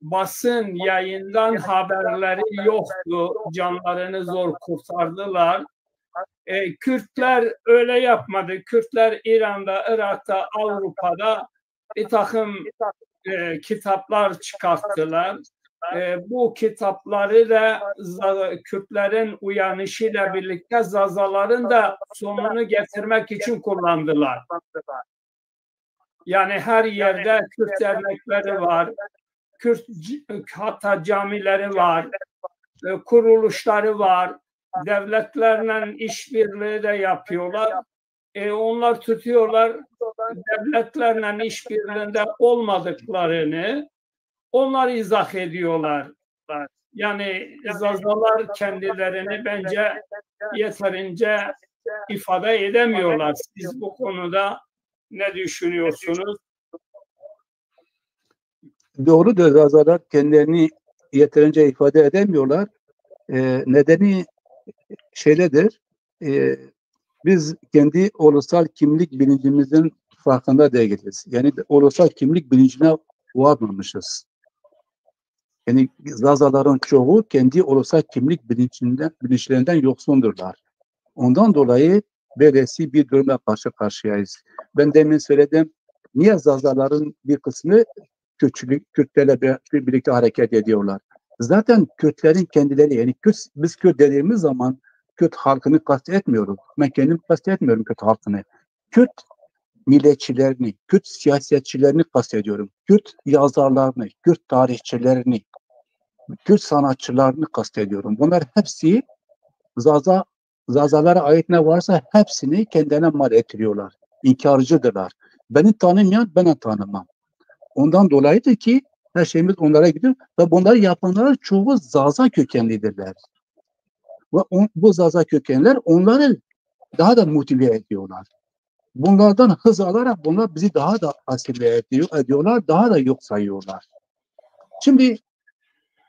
Basın, yayından haberleri yoktu. Canlarını zor kurtardılar. Kürtler öyle yapmadı. Kürtler İran'da, Irak'ta, Avrupa'da bir takım kitaplar çıkarttılar. Bu kitapları da Kürtlerin uyanışıyla birlikte Zazaların da sonunu getirmek için kullandılar. Yani her yerde Kürt dernekleri var, Kürt hatta camileri var, kuruluşları var, devletlerle işbirliği de yapıyorlar. Onlar tutuyorlar, devletlerle işbirliğinde olmadıklarını onlar izah ediyorlar. Yani Zazalar kendilerini bence yeterince ifade edemiyorlar. Siz bu konuda ne düşünüyorsunuz? Doğrudur, Zazalar kendilerini yeterince ifade edemiyorlar. Nedeni şeydedir. Biz kendi ulusal kimlik bilincimizin farkında değiliz. Yani ulusal kimlik bilincine varmamışız. Yani Zazaların çoğu kendi ulusal kimlik bilinçlerinden yoksundurlar. Ondan dolayı böylesi bir durumla karşı karşıyayız. Ben demin söyledim, niye Zazaların bir kısmı Kürtlerle birlikte hareket ediyorlar. Zaten Kürtlerin kendileri, yani biz Kürt dediğimiz zaman Kürt halkını kastetmiyorum. Ben kendim kastetmiyorum Kürt halkını. Kürt milletçilerini, Kürt siyasetçilerini kastediyorum. Kürt yazarlarını, Kürt tarihçilerini, Kürt sanatçılarını kastediyorum. Bunlar hepsi Zazalara ait ne varsa hepsini kendine mal ettiriyorlar. İnkarcıdırlar. Beni tanımayan bana tanımam. Ondan dolayıdır ki her şeyimiz onlara gidiyor ve bunları yapanların çoğu Zaza kökenlidirler. Ve bu Zaza kökenler onları daha da motive ediyorlar. Bunlardan hız alarak bunlar bizi daha da asimile ediyorlar, daha da yok sayıyorlar. Şimdi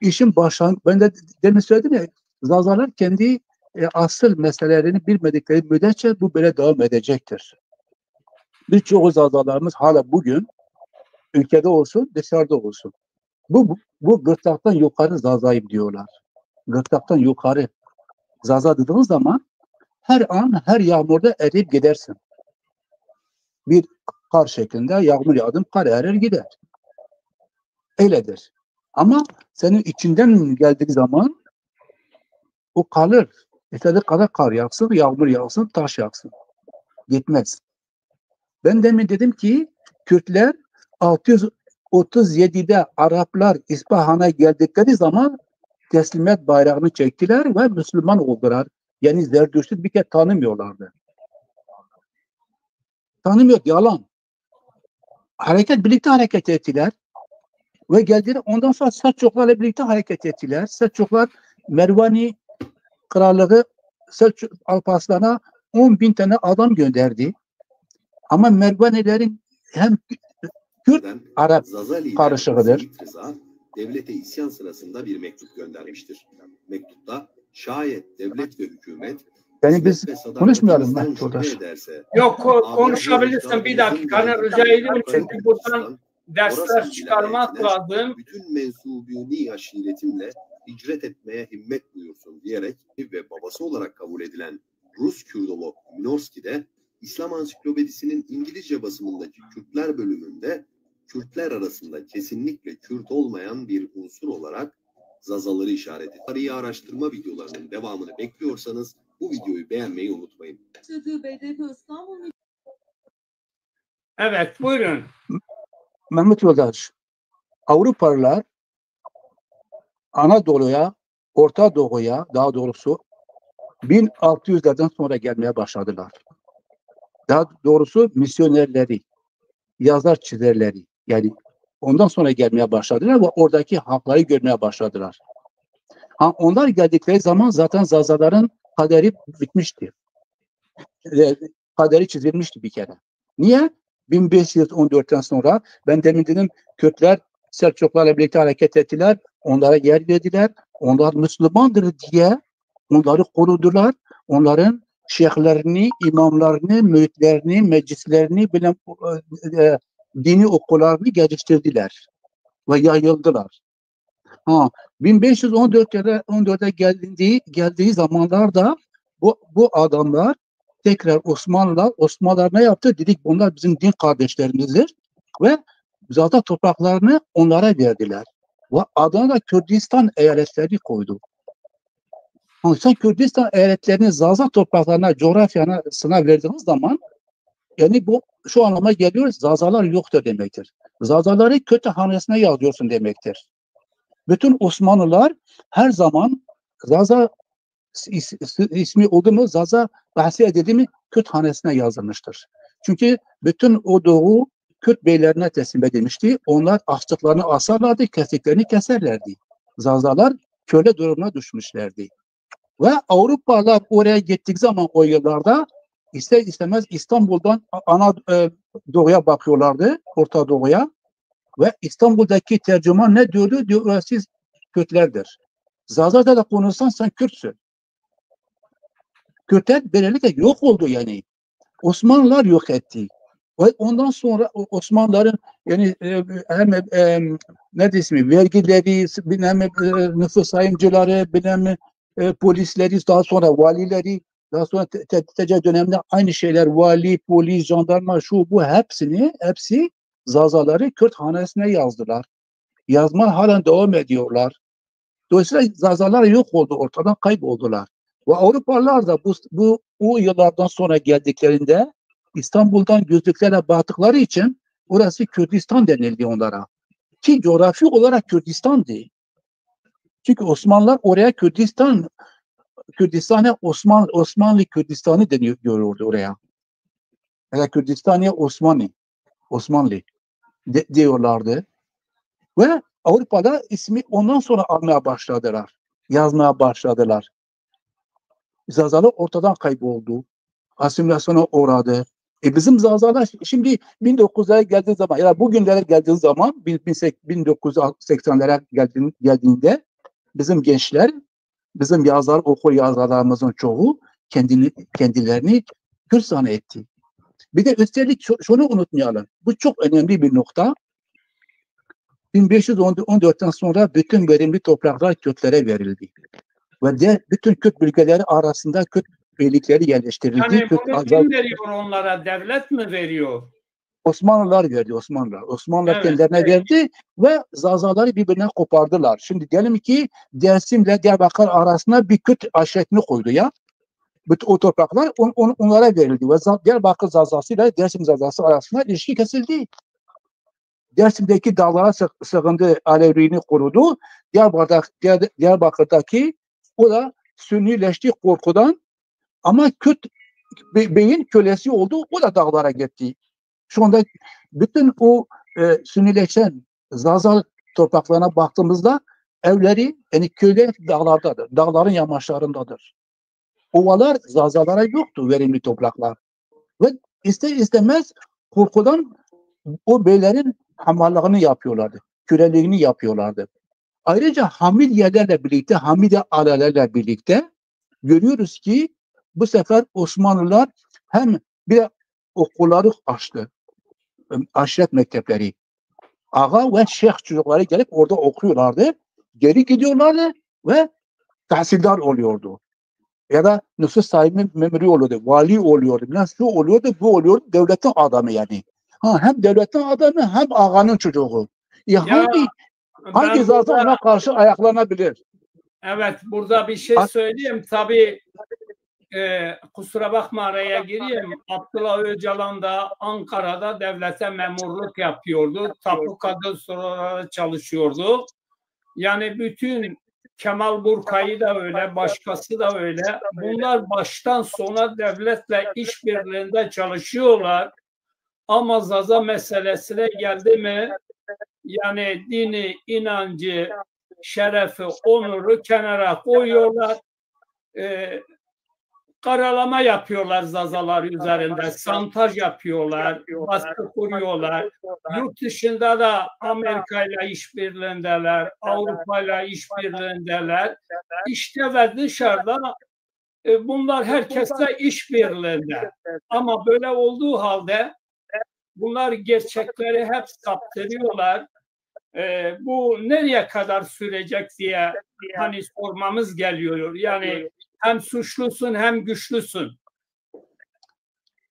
işin başlangıcı, ben de demin söyledim ya, Zazalar kendi asıl meselelerini bilmedikleri müddetçe bu böyle devam edecektir. Birçok Zazalarımız hala bugün ülkede olsun, dışarıda olsun. Bu gırtlaktan yukarı Zazayım diyorlar. Gırtlaktan yukarı Zaza dediğiniz zaman her an, her yağmurda eriyip gidersin. Bir kar şeklinde yağmur yağdım, kar erir gider. Öyledir. Ama senin içinden geldiği zaman o kalır. İstediği kadar kar yağsın, yağmur yağsın, taş yağsın. Gitmez. Ben demin dedim ki Kürtler 637'de Araplar İspahan'a geldikleri zaman teslimiyet bayrağını çektiler ve Müslüman oldular. Yani Zerdüşt'ü bir kere tanımıyorlardı. Tanımıyor, yalan. Birlikte hareket ettiler. Ve geldiler, ondan sonra Selçuklarla birlikte hareket ettiler. Selçuklar Mervani krallığı Selçuk Alparslan'a 10.000 tane adam gönderdi. Ama Mervanilerin hem Kürt Arap karışığıdır. Devlete isyan sırasında bir mektup göndermiştir. Mektupta şayet devlet ve hükümet yani biz konuşmayalım ben Yok, konuşabilirsin bir dakika. Rica ederim çünkü buradan dersler çıkarmak lazım. Bütün mensubuni aşiretimle hicret etmeye himmet buyursun diyerek ve babası olarak kabul edilen Rus Kürdolog Minorski de İslam Ansiklopedisi'nin İngilizce basımındaki Kürtler bölümünde Kürtler arasında kesinlikle Kürt olmayan bir unsur olarak Zazaları işaret ediyor. Tarihi araştırma videolarının devamını bekliyorsanız bu videoyu beğenmeyi unutmayın. Evet, buyurun. Mehmet Yoldaş, Avrupalılar Anadolu'ya, Orta Doğu'ya daha doğrusu 1600'lerden sonra gelmeye başladılar. Daha doğrusu misyonerleri, yazar çizerleri, yani ondan sonra gelmeye başladılar ve oradaki hakları görmeye başladılar. Onlar geldikleri zaman zaten Zazaların kaderi bitmişti. Kaderi çizilmişti bir kere. Niye? 1514'ten sonra ben demin dedim Kürtler Selçuklarla birlikte hareket ettiler. Onlara yer verdiler. Onlar Müslümandır diye onları korudular. Onların şeyhlerini, imamlarını, müritlerini, meclislerini, dini okullarını geliştirdiler ve yayıldılar. 1514'e geldiği zamanlarda bu adamlar tekrar Osmanlılar ne yaptı? Dedik bunlar bizim din kardeşlerimizdir ve zaten topraklarını onlara verdiler. Ve adına da Kürdistan eyaletleri koydu. Sen Kürdistan eyaletlerini Zaza topraklarına, coğrafyasına verdiğiniz zaman yani bu şu anlama geliyor, Zazalar yoktur demektir. Zazaları kötü hanesine yazıyorsun demektir. Bütün Osmanlılar her zaman Zaza ismi oldu mu Zaza bahsi edildi mi Kürt hanesine yazılmıştır. Çünkü bütün o doğu Kürt beylerine teslim edilmişti. Onlar açtıklarını asarlardı, kestiklerini keserlerdi. Zazalar köle durumuna düşmüşlerdi. Ve Avrupalılar oraya gittik zaman o yıllarda ister istemez İstanbul'dan doğuya bakıyorlardı, Orta Doğu'ya. Ve İstanbul'daki tercüman ne diyordu? Diyor, siz Kürtlerdir. Zaza'da da konuşsan sen Kürtsün. Kürtler böylelikle yok oldu yani. Osmanlılar yok etti. Ve ondan sonra Osmanlıların yani ne ismi vergileri, nüfus sayımcıları, polisleri, daha sonra valileri, daha sonra TC döneminde aynı şeyler, vali, polis, jandarma, şu bu hepsi Zazaları Kürt hanesine yazdılar. Yazma halen devam ediyorlar. Dolayısıyla Zazalar yok oldu, ortadan kayboldular. Ve Avrupalılar da bu yıllardan sonra geldiklerinde İstanbul'dan gözlüklerle baktıkları için orası Kürdistan denildi onlara. Ki coğrafi olarak Kürdistan'dı. Çünkü Osmanlılar oraya Kürdistan'a Osmanlı Kürdistan'ı diyordu oraya. Yani Kürdistan'a Osmanlı diyorlardı. Ve Avrupa'da ismi ondan sonra almaya başladılar. Yazmaya başladılar. Zazalar ortadan kayboldu. Asimilasyona uğradı. Bizim Zazalar şimdi 1900'lere geldiği zaman ya bugünlere geldiği zaman 1980'lere geldiğinde bizim gençler, bizim okul yazarlarımızın çoğu kendilerini Kürt zannetti. Bir de üstelik şunu unutmayalım. Bu çok önemli bir nokta. 1514'ten sonra bütün verimli topraklar Kürtlere verildi. Ve bütün Kürt bölgeleri arasında Kürt beylikleri yerleştirildi. Yani bunu kim veriyor onlara? Devlet mi veriyor? Osmanlılar verdi, Osmanlılar Evet, kendilerine verdi ve Zazaları birbirinden kopardılar. Şimdi diyelim ki Dersim'le Diyarbakır arasında bir Kürt aşiretini koydu ya. Bütün o topraklar onlara verildi ve Diyarbakır Zazası ile Dersim Zazası arasında ilişki kesildi. Dersim'deki dağlara sığındı, Alevliğini korudu. Diyarbakır'daki o da Sünnileşti korkudan ama Kürt beyin kölesi oldu. O da dağlara gitti. Şu anda bütün o Sünnileşen Zaza topraklarına baktığımızda evleri yani köyler dağlardadır. Dağların yamaçlarındadır. Ovalar Zazalara yoktu, verimli topraklar. Ve ister istemez korkudan o beylerin hamallığını yapıyorlardı. Köleliğini yapıyorlardı. Ayrıca Hamidiyelerle birlikte, Hamide alelerle birlikte görüyoruz ki bu sefer Osmanlılar hem bir okulları açtı. Aşiret mektepleri. Ağa ve şeyh çocukları gelip orada okuyorlardı. Geri gidiyorlardı ve tahsildar oluyordu. Ya da nüfus sahibi memuru oluyordu. Vali oluyordu. Nasıl oluyordu? Bu oluyordu. Devletin adamı yani. Hem devletin adamı hem ağanın çocuğu. Hangi zaten ona karşı ayaklanabilir? Evet, burada bir şey söyleyeyim. Tabii kusura bakma araya gireyim. Abdullah Öcalan da Ankara'da devlete memurluk yapıyordu. Tapu kadastroları çalışıyordu. Yani bütün Kemal Burkay'ı da öyle, başkası da öyle. Bunlar baştan sona devletle işbirliğinde çalışıyorlar. Ama Zaza meselesine geldi mi yani dini, inancı, şerefi, onuru kenara koyuyorlar. Karalama yapıyorlar Zazalar üzerinde. Santaj yapıyorlar. Baskı kuruyorlar. Yurt dışında da Amerika ile işbirliğindeler. Avrupa ile işbirliğindeler. İşte ve dışarıda bunlar herkesle işbirliğinde. Ama böyle olduğu halde bunlar gerçekleri hep saptırıyorlar. Bu nereye kadar sürecek diye hani sormamız geliyor. Yani hem suçlusun hem güçlüsün.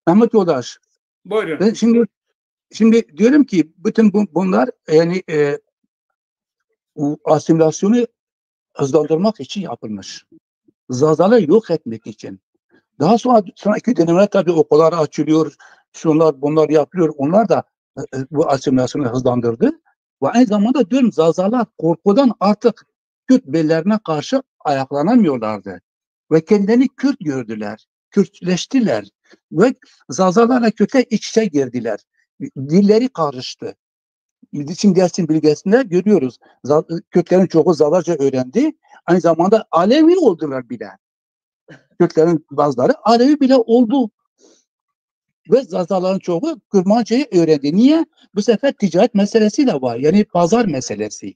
Mehmet Yoldaş. Buyurun. Ben şimdi diyorum ki bütün bunlar yani asimilasyonu hızlandırmak için yapılmış. Zazaları yok etmek için. Daha sonraki dönemler tabii okullar açılıyor, şunlar bunlar yapılıyor. Onlar da bu asimilasyonu hızlandırdı. Ve aynı zamanda diyorum Zazalar korkudan artık Kürt beylerine karşı ayaklanamıyorlardı. Ve kendilerini Kürt gördüler. Kürtleştiler. Ve Zazalarla Kürtler iç içe girdiler. Dilleri karıştı. Şimdi Dersim bölgesinde görüyoruz. Kürtlerin çoğu Zazaca öğrendi. Aynı zamanda Alevi oldular bile. Kürtlerin bazıları Alevi bile oldu. Ve Zazaların çoğu Kurmancayı öğrendi. Niye? Bu sefer ticaret meselesi de var. Yani pazar meselesi.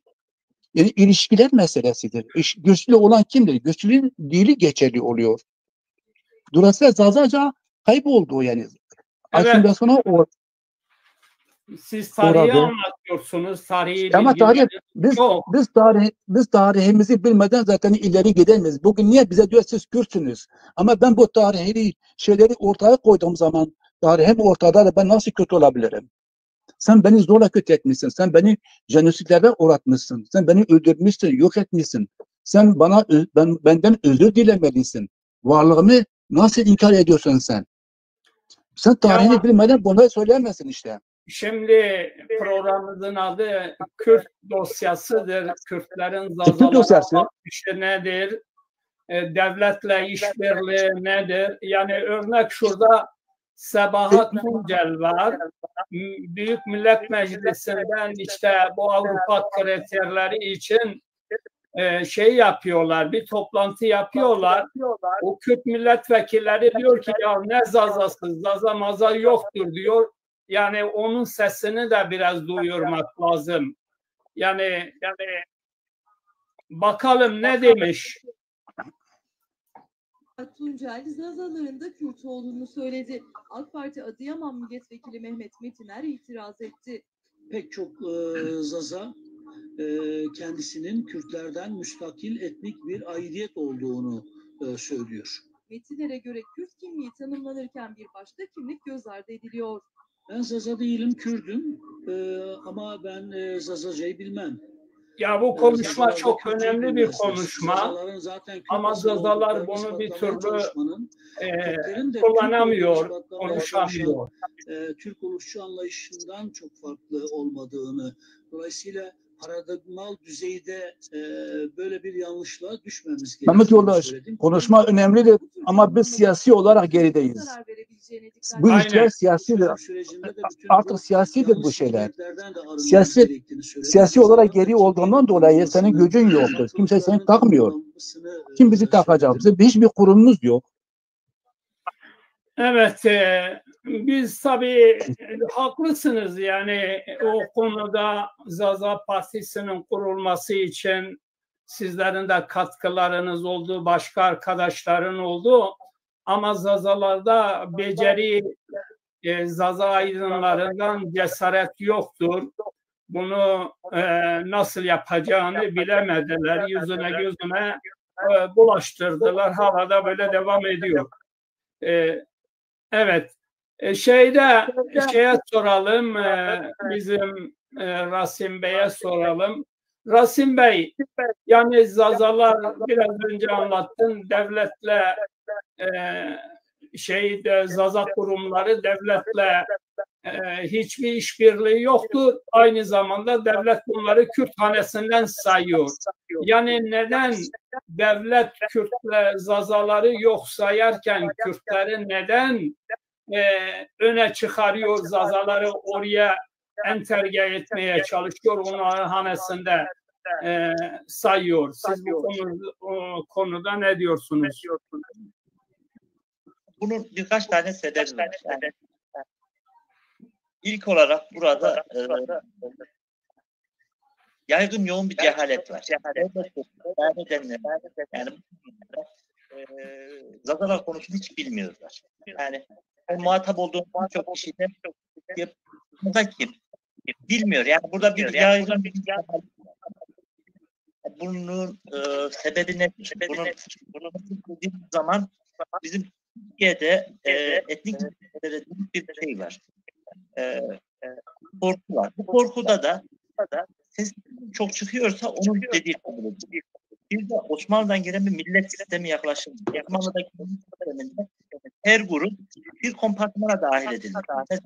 Yani ilişkiler meselesidir. Güçlü olan kimdir? Güçlünün dili geçerli oluyor. Dolayısıyla Zazaca kayboldu yani. Evet. Siz tarihi anlatıyorsunuz. Tarihi ama biz tarihimizi bilmeden zaten ileri gidemeyiz. Bugün niye bize diyor siz Kürtsünüz? Ama ben bu tarihi şeyleri ortaya koyduğum zaman tarihim ortada da ben nasıl Kürt olabilirim? Sen beni zorla kötü etmişsin. Sen beni jenositlere uğratmışsın. Sen beni öldürmüşsün, yok etmişsin. Sen benden özür dilemelisin. Varlığımı nasıl inkar ediyorsun sen? Sen tarihini bilmeden bunları söyleyemezsin işte. Şimdi programımızın adı Kürt dosyasıdır. Kürtlerin Zazalara bakışı nedir? Devletle işbirliği nedir? Yani örnek şurada Sabahat Tuncel var. Büyük Millet Meclisi'nden işte bu Avrupa kriterleri için şey yapıyorlar, bir toplantı yapıyorlar. O Kürt milletvekilleri diyor ki ya ne Zazası, Zaza maza yoktur diyor. Yani onun sesini de biraz duyurmak lazım. Yani bakalım ne demiş. Tuncel, Zazaların da Kürt olduğunu söyledi. AK Parti Adıyaman Milletvekili Mehmet Metiner itiraz etti. Pek çok Zaza kendisinin Kürtlerden müstakil etnik bir aidiyet olduğunu söylüyor. Metiner'e göre Kürt kimliği tanımlanırken bir başka kimlik göz ardı ediliyor. Ben Zaza değilim, Kürdüm ama ben Zazaca'yı bilmem. Ya bu konuşma çok önemli bir konuşma ama Zazalar bunu bir türlü kullanamıyor, konuşamıyor. Türk oluşçu anlayışından çok farklı olmadığını, dolayısıyla paradigmal düzeyde böyle bir yanlışlığa düşmemiz gerekiyor. Mehmet Yoldaş, konuşma önemlidir ama biz siyasi olarak gerideyiz. Bu işler siyasidir. Artık siyasidir bu şeyler. Siyasi olarak geri olduğundan dolayı senin gücün yoktur. Kimse seni takmıyor. Kim bizi takacak? Bizim hiçbir kurumumuz yok. Evet, biz tabii haklısınız yani o konuda Zaza Partisi'nin kurulması için sizlerin de katkılarınız oldu, başka arkadaşların oldu ama Zazalarda beceri Zaza aydınlarından cesaret yoktur. Bunu nasıl yapacağını bilemediler, yüzüne gözüne bulaştırdılar, hala da böyle devam ediyor. Evet. Şeye soralım, bizim Rasim Bey'e soralım. Rasim Bey, yani Zazalar biraz önce anlattın, devletle Zaza kurumları devletle hiçbir işbirliği yoktur. Aynı zamanda devlet bunları Kürt hanesinden sayıyor. Yani neden devlet Kürtle Zazaları yok sayarken Kürtleri neden öne çıkarıyor, Zazaları oraya entegre etmeye çalışıyor, onların hanesinde sayıyor. Siz bu konuda ne diyorsunuz? Bunun birkaç tane sebebi var. Yani, ilk olarak burada yaygın yoğun bir cehalet var. Yani Zazalar konusunu hiç bilmiyorlar. Yani muhatap olduğum çok kişiden kim bilmiyor. Yani burada bir yaygın bir cehalet. Bunun sebebi ne? Bunun dediğim zaman bizim Türkiye'de etnik bir şey var. Korku var. Bu korkuda da ses çok çıkıyorsa onun dediği kabul edilir. Bir de Osmanlı'dan gelen bir millet sistemi yaklaşımı. Osmanlı'daki millet sisteminde her grup bir kompartmana dahil edilir. Mesela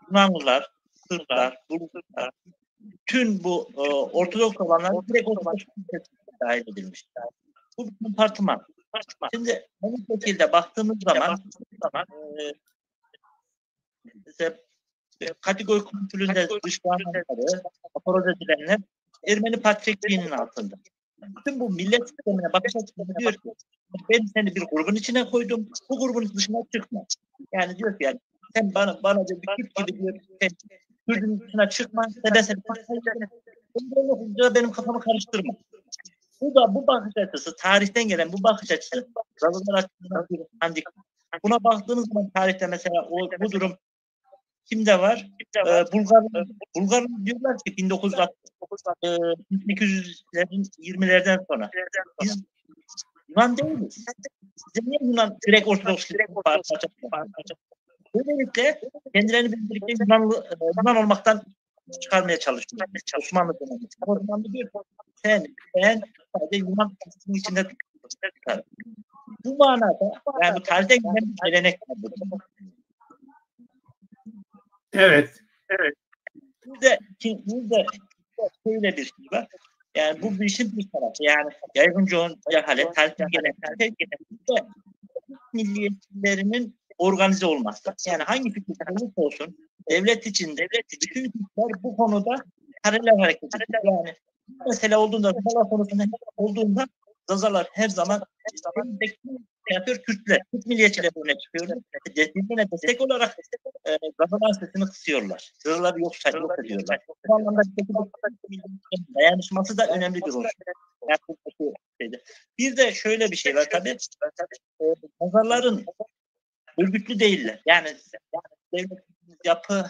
Yunanlılar, Sırplar, Bulgarlar, bütün bu Ortodoks olanlar direkt Ortodoks sistemine dahil edilmiş. Bu bir kompartman. Şimdi bu şekilde baktığımız zaman mesela kategori kontrolünde dışlananları, aporoz edilenler Ermeni Patrikliğinin altında. Bütün bu millet sistemine bakış açısında diyor ki ben seni bir grubun içine koydum, bu grubun dışına çıkma. Yani diyor ki yani sen bana bir Kürt gibi diyor, sen Kürt'ün dışına çıkma, ben seni benim kafamı karıştırma. Bu bakış açısı, tarihten gelen bu bakış açısı Zazalar açısından bir handikap. Buna baktığınız zaman tarihte mesela bu durum kimde var? Bulgar diyorlar ki 1820'lerden sonra. Biz Yunan değiliz. Size niye Yunan direkt Ortodoks parça? Böylelikle kendilerini bildirdikleri Yunan olmaktan çıkarmaya çalışıyor. Osmanlı dönemi. Osmanlı diyor sen sadece Yunan kısmının içinde tutar. Bu manada yani bu tarihten gelen bir gelenek var. Evet. Bir de şöyle bir şey var. Yani bu işin bir tarafı. Yani yaygınca cehalet, tarihten gelen milliyetçilerinin organize olması. Yani hangi fikirler olursa olsun devlet içinde bütün fikirler bu konuda paralel hareket ediyor. Yani mesele olduğunda, Zazalar konusunda olduğunda Zazalar her zaman Kürtler, Kürt milliyetçiler öne çıkıyorlar. Birbirine destek olarak Zazalar sesini kısıyorlar. Zazaları yok ediyorlar. Bu anlamda dayanışması da önemli bir unsur. Bir de şöyle bir şey var tabii. Zazaların örgütlü değiller. Yani devlet yapı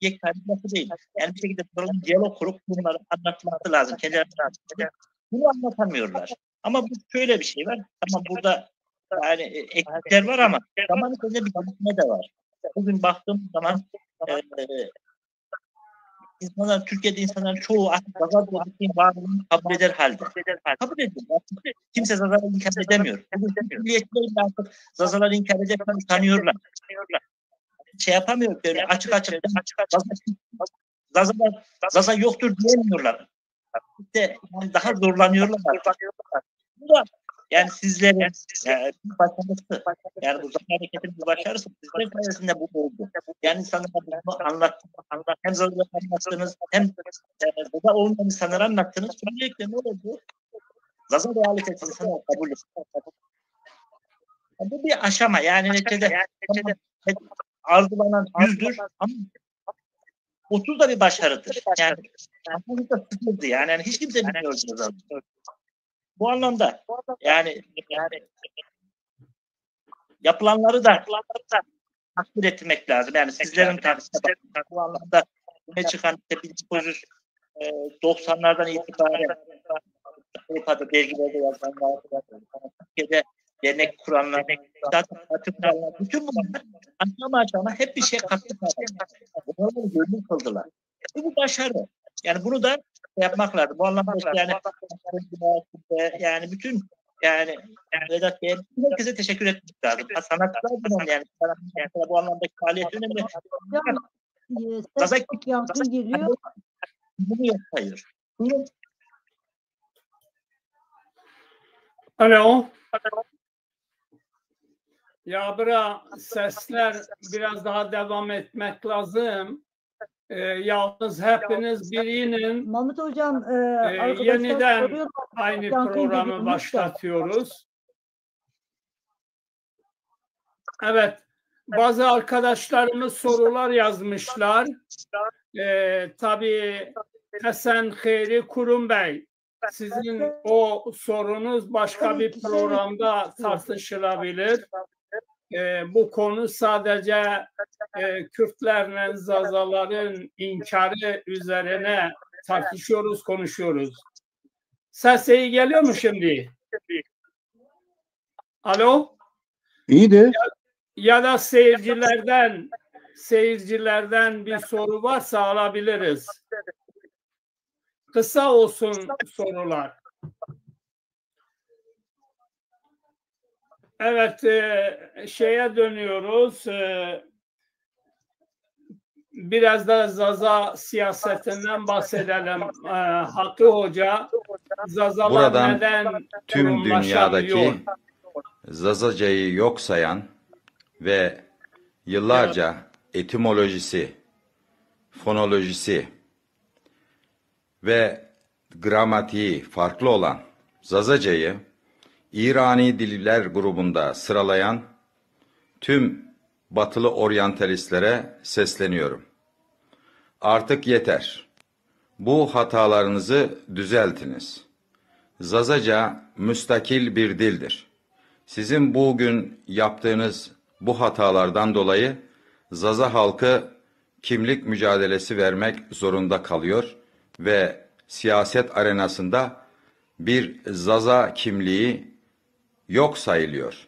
yapı değil. Yani bir şekilde diyalog kurup bunları anlatması lazım. Kendilerine bunu anlatamıyorlar. Ama bu şöyle bir şey var. Tamam burada yani eksikler var ama zaman içinde bir gelişme de var. Bugün baktığım zaman Türkiye'de insanların çoğu artık Zaza devletinin varlığını kabul eder halde. Kabul ediyor. Kimse Zaza'ları inkar edemiyor. Milliyetçiler artık Zaza'ları inkar edemiyor, tanıyorlar. Şey yapamıyor böyle açık Zaza yoktur diyemiyorlar. İşte yani daha zorlanıyorlar. Bu da yani sizlerin başarısı. Yani bu Zaza hareketinin başarısı sizlerin sayesinde bu oldu. Yani insanlara bunu anlattınız. Hem Zaza'ları anlattınız hem Zaza olmayan insanları anlattınız. Böylelikle ne oldu? Zaza realitesi insanlar kabul ediyor. Bu bir aşama. Yani neticede arzulanan 100'dür ama 30 da bir başarıdır. Yani bu da sıfırdı. Yani hiç kimse bilmiyordu. Bu anlamda yani yapılanları da takdir etmek lazım. Yani sizlerin tartışma bu anlamda ne çıkan 1990'lardan itibaren Avrupa'da dergilerde yazılanlar, Türkiye'de dernek kuranlar, bütün bunlar aşama hep bir şey kattı. Bunları gönül kıldılar. Bu başarı. Yani bunu da yapmak lazım. Bu anlamda yani bütün Vedat Bey'e herkese teşekkür etmek lazım. Sanatçılar yani bu anlamdaki faaliyet önemli. Ses çok yankı geliyor. Bunu yapıyor. Alo. Ya bura sesler biraz daha devam etmek lazım. Yalnız hepiniz birinin Mahmut Hocam yeniden aynı programı başlatıyoruz. Evet. Bazı arkadaşlarımız sorular yazmışlar. Tabii Hasan Hayri Kurum Bey, sizin o sorunuz başka bir programda tartışılabilir. Bu konu sadece Kürtlerle Zazaların inkarı üzerine tartışıyoruz, konuşuyoruz. Ses iyi geliyor mu şimdi? Alo? İyiydi. Ya da seyircilerden bir soru varsa alabiliriz. Kısa olsun sorular. Evet, şeye dönüyoruz. Biraz da Zaza siyasetinden bahsedelim. Hakkı Hoca, Zazalar buradan neden tüm dünyadaki Zazacayı yok sayan ve yıllarca etimolojisi, fonolojisi ve gramatiği farklı olan Zazacayı İrani diller grubunda sıralayan tüm batılı oryantalistlere sesleniyorum. Artık yeter. Bu hatalarınızı düzeltiniz. Zazaca müstakil bir dildir. Sizin bugün yaptığınız bu hatalardan dolayı Zaza halkı kimlik mücadelesi vermek zorunda kalıyor ve siyaset arenasında bir Zaza kimliği yok sayılıyor.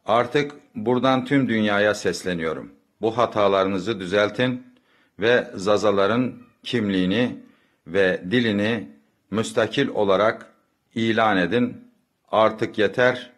Artık buradan tüm dünyaya sesleniyorum. Bu hatalarınızı düzeltin ve Zazaların kimliğini ve dilini müstakil olarak ilan edin. Artık yeter,